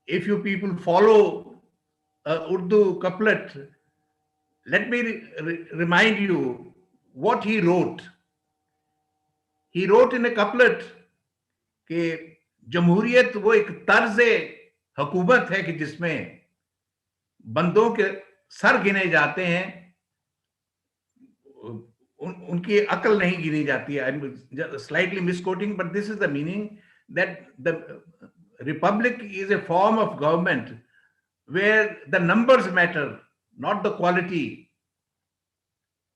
If you people follow Urdu couplet, let me remind you what he wrote. He wrote in a couplet कि जमहूरियत वो एक तर्ज हुकूमत है कि जिसमें बंदों के सर गिने जाते हैं, उनकी अकल नहीं गिनी जाती है. I'm slightly misquoting, but this is the meaning, that the republic is a form of government where the numbers matter, not the quality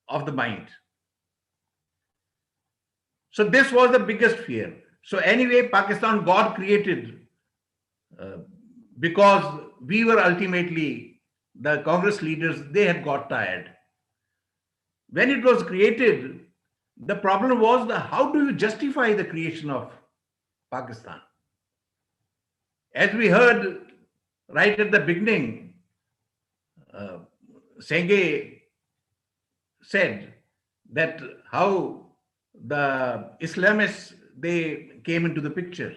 of the mind. So this was the biggest fear. So anyway, Pakistan got created because we were ultimately, the Congress leaders, they had got tired. When it was created, the problem was how do you justify the creation of Pakistan? As we heard right at the beginning, Senge said that how the Islamists, they came into the picture.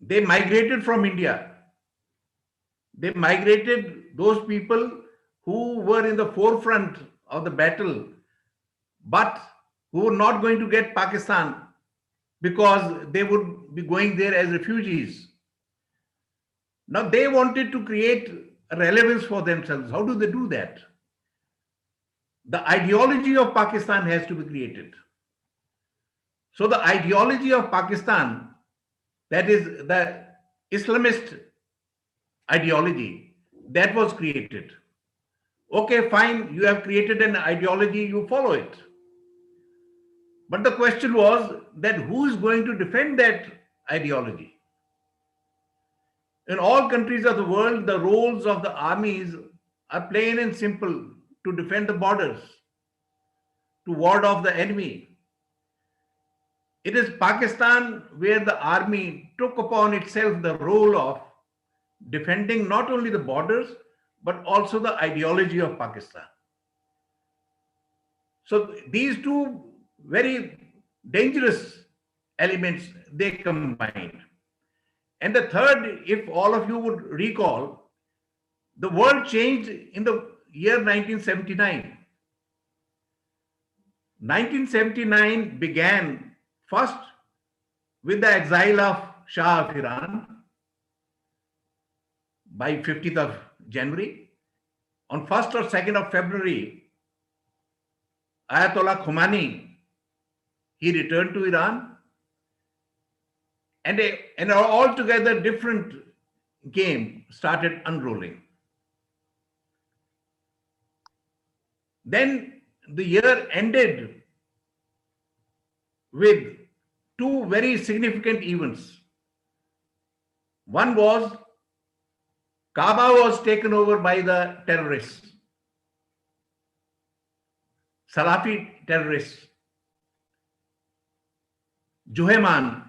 They migrated from India. They migrated, those people who were in the forefront of the battle, but who were not going to get Pakistan because they would be going there as refugees. Now they wanted to create a relevance for themselves. How do they do that? The ideology of Pakistan has to be created. So the ideology of Pakistan, that is the Islamist ideology, that was created. Okay, fine, you have created an ideology, you follow it. But the question was that who is going to defend that ideology? In all countries of the world, the roles of the armies are plain and simple: to defend the borders, to ward off the enemy. It is Pakistan where the army took upon itself the role of defending not only the borders, but also the ideology of Pakistan. So these two very dangerous elements, they combined. And the third, if all of you would recall, the world changed in the year 1979. 1979 began first with the exile of Shah of Iran by 15th of January. On 1st or 2nd of February, Ayatollah Khomeini, he returned to Iran, and an altogether different game started unrolling. Then the year ended with two very significant events. One was Kaaba was taken over by the terrorists, Salafi terrorists. Juhayman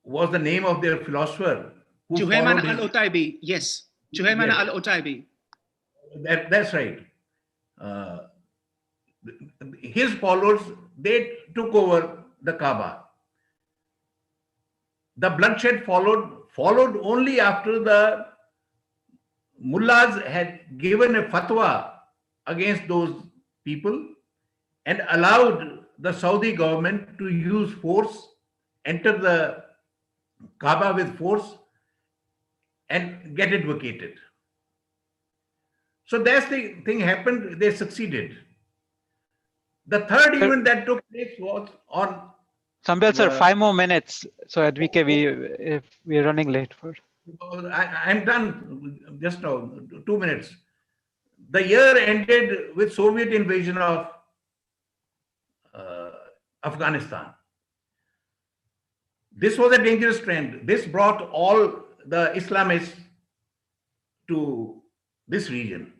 was the name of their philosopher. Juhayman al-Otaibi, yes. Juhayman al-Otaibi. That's right. His followers, they took over the Kaaba. The bloodshed followed only after the mullahs had given a fatwa against those people and allowed the Saudi government to use force, enter the Kaaba with force, and get it vacated. So that's the thing happened. They succeeded. The third Sir, event that took place was on. Sambhal sir, Uh, 5 more minutes. So at if we're running late for. I'm done just now. 2 minutes. The year ended with Soviet invasion of uh, Afghanistan. This was a dangerous trend. This brought all the Islamists to this region.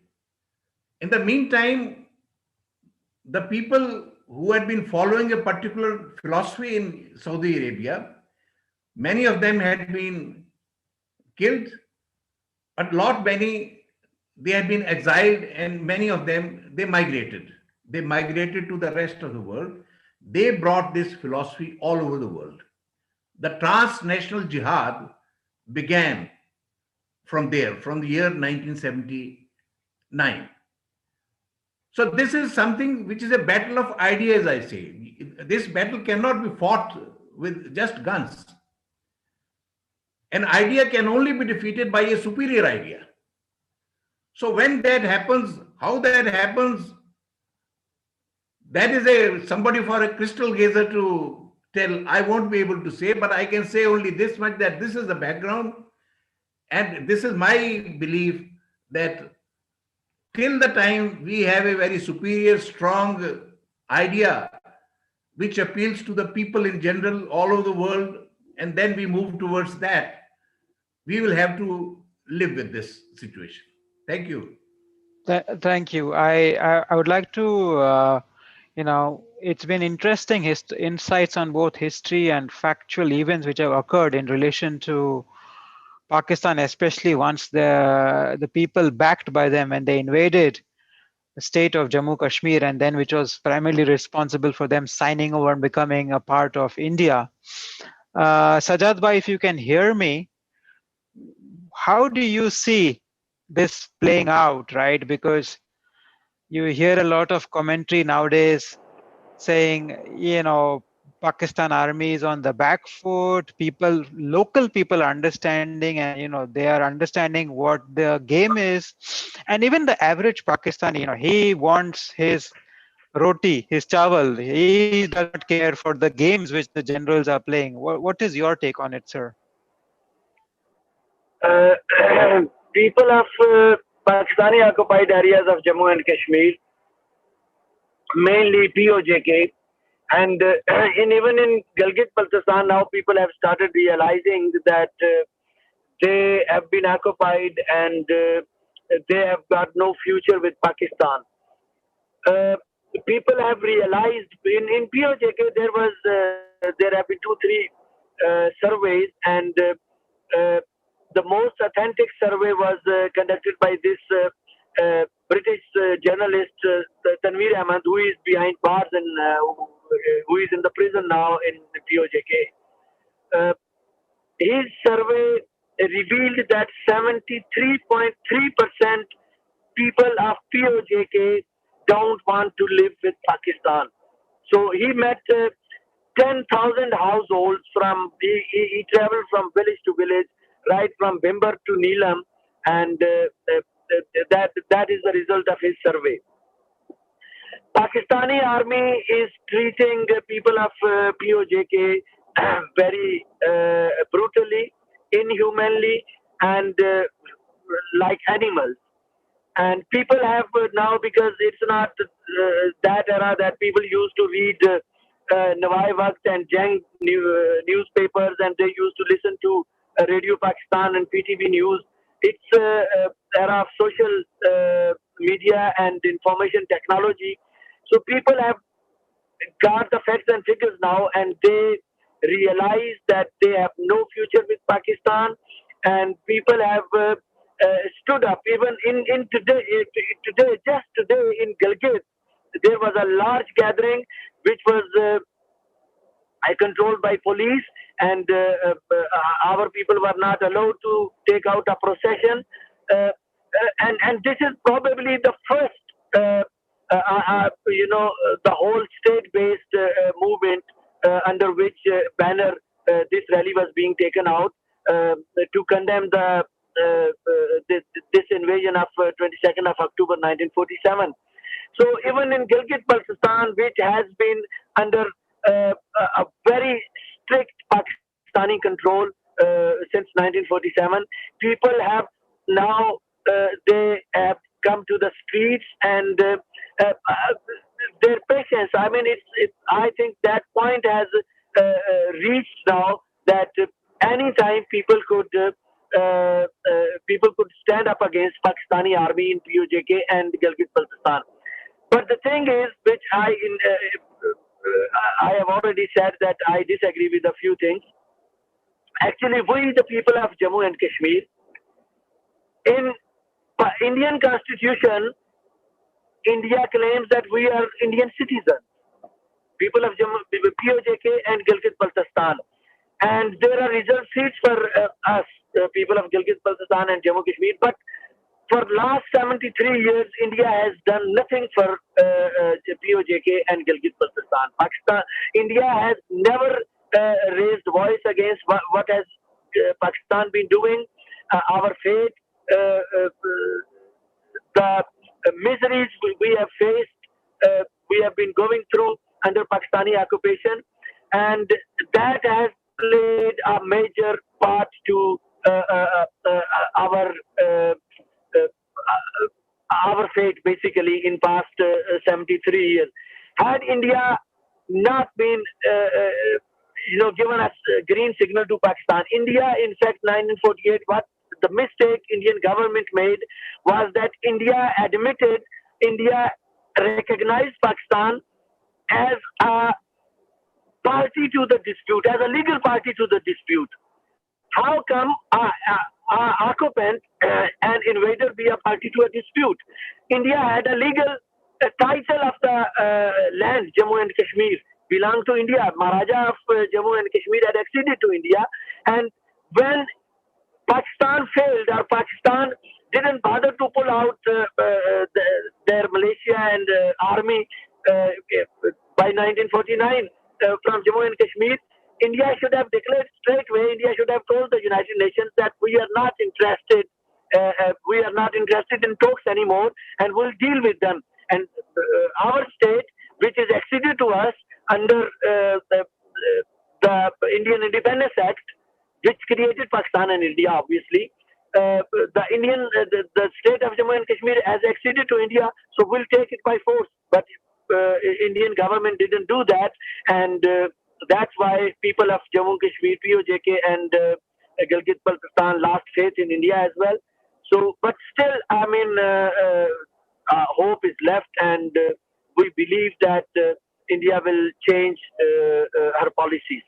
In the meantime, the people who had been following a particular philosophy in Saudi Arabia, many of them had been killed, but lot many they had been exiled, and many of them they migrated. They migrated to the rest of the world. They brought this philosophy all over the world. The transnational jihad began from there, from the year 1979. So this is something which is a battle of ideas, I say. This battle cannot be fought with just guns. An idea can only be defeated by a superior idea. So when that happens, how that happens, that is somebody for a crystal gazer to tell. I won't be able to say, but I can say only this much, that this is the background. And this is my belief, that till the time we have a very superior, strong idea which appeals to the people in general all over the world, and then we move towards that, we will have to live with this situation. Thank you. Thank you. I would like to, it's been interesting insights on both history and factual events which have occurred in relation to Pakistan, especially once the people backed by them and they invaded the state of Jammu Kashmir, and then which was primarily responsible for them signing over and becoming a part of India. Sajad Bhai, if you can hear me, how do you see this playing out, right? Because you hear a lot of commentary nowadays saying, Pakistan army is on the back foot. Local people are understanding, and they are understanding what the game is. And even the average Pakistani, he wants his roti, his chawal. He does not care for the games which the generals are playing. What is your take on it, sir? Uh, people of Pakistani occupied areas of Jammu and Kashmir, mainly POJK, and even in Gilgit Baltistan, now people have started realizing that they have been occupied and they have got no future with Pakistan. Uh, People have realized in POJK there have been 2-3 surveys, and the most authentic survey was conducted by this British journalist Tanveer Ahmed, who is behind bars and who is in the prison now in POJK. His survey revealed that 73.3% people of POJK don't want to live with Pakistan. So he met 10,000 households he traveled from village to village, right from Bimbar to Neelam, and that is the result of his survey. Pakistani army is treating people of POJK very brutally, inhumanly, and like animals. And people have now, because it's not that era that people used to read Nawai Waqt and Jang newspapers, and they used to listen to Radio Pakistan and PTV News. It's era of social media and information technology. So people have got the facts and figures now, and they realize that they have no future with Pakistan, and people have stood up. Even in just today in Gilgit, there was a large gathering which was controlled by police, and our people were not allowed to take out a procession. And this is probably the first the whole state-based movement under which banner this rally was being taken out to condemn this invasion of 22nd of October 1947. So even in Gilgit-Baltistan, which has been under a very strict Pakistani control since 1947, people have now they have come to the streets and their patience. I mean, I think that point has reached now that anytime people could stand up against Pakistani army in POJK and Gilgit-Baltistan. But the thing is, which I have already said that I disagree with a few things. Actually, we, the people of Jammu and Kashmir, in Indian Constitution, India claims that we are Indian citizens, people of Jammu, POJK and Gilgit-Baltistan. And there are reserved seats for us, people of Gilgit-Baltistan and Jammu Kashmir. But for last 73 years, India has done nothing for POJK and Gilgit-Baltistan. India has never raised voice against what has Pakistan been doing. Our fate, the miseries we have faced, we have been going through under Pakistani occupation, and that has played a major part to our fate, basically, in past 73 years. Had India not been given us green signal to Pakistan, India, in fact, 1948, what the mistake Indian government made was that India recognized Pakistan as a party to the dispute, as a legal party to the dispute. How come occupant and invader be a party to a dispute? India had a legal title of the land, Jammu and Kashmir, belonged to India. Maharaja of Jammu and Kashmir had acceded to India. And when Pakistan failed, or Pakistan didn't bother to pull out their militia and army by 1949 from Jammu and Kashmir, India should have declared straightway. India should have told the United Nations that we are not interested. We are not interested in talks anymore, and we'll deal with them. And our state, which is acceded to us under the Indian Independence Act, which created Pakistan and India, obviously, the state of Jammu and Kashmir has acceded to India, so we'll take it by force. But Indian government didn't do that, and that's why people of Jammu and Kashmir, POJK, and Gilgit-Baltistan lost faith in India as well. So, but still, I mean, hope is left, and we believe that India will change her policies.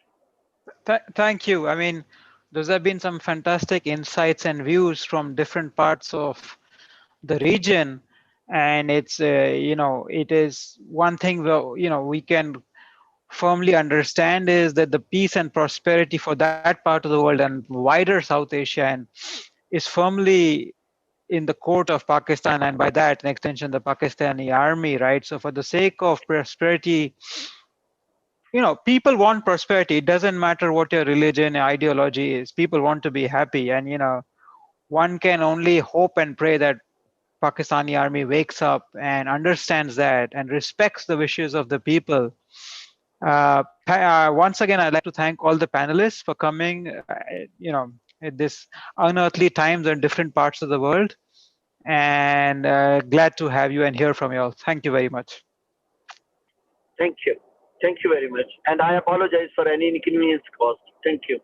Thank you. I mean, those have been some fantastic insights and views from different parts of the region. And it's, it is one thing that, we can firmly understand is that the peace and prosperity for that part of the world and wider South Asia and is firmly in the court of Pakistan, and by that, an extension, the Pakistani army, right? So for the sake of prosperity, people want prosperity. It doesn't matter what your religion, ideology is. People want to be happy. And, one can only hope and pray that Pakistani army wakes up and understands that and respects the wishes of the people. Once again, I'd like to thank all the panelists for coming, at this unearthly times in different parts of the world. And glad to have you and hear from you all. Thank you very much. Thank you. Thank you very much. And I apologize for any inconvenience caused. Thank you.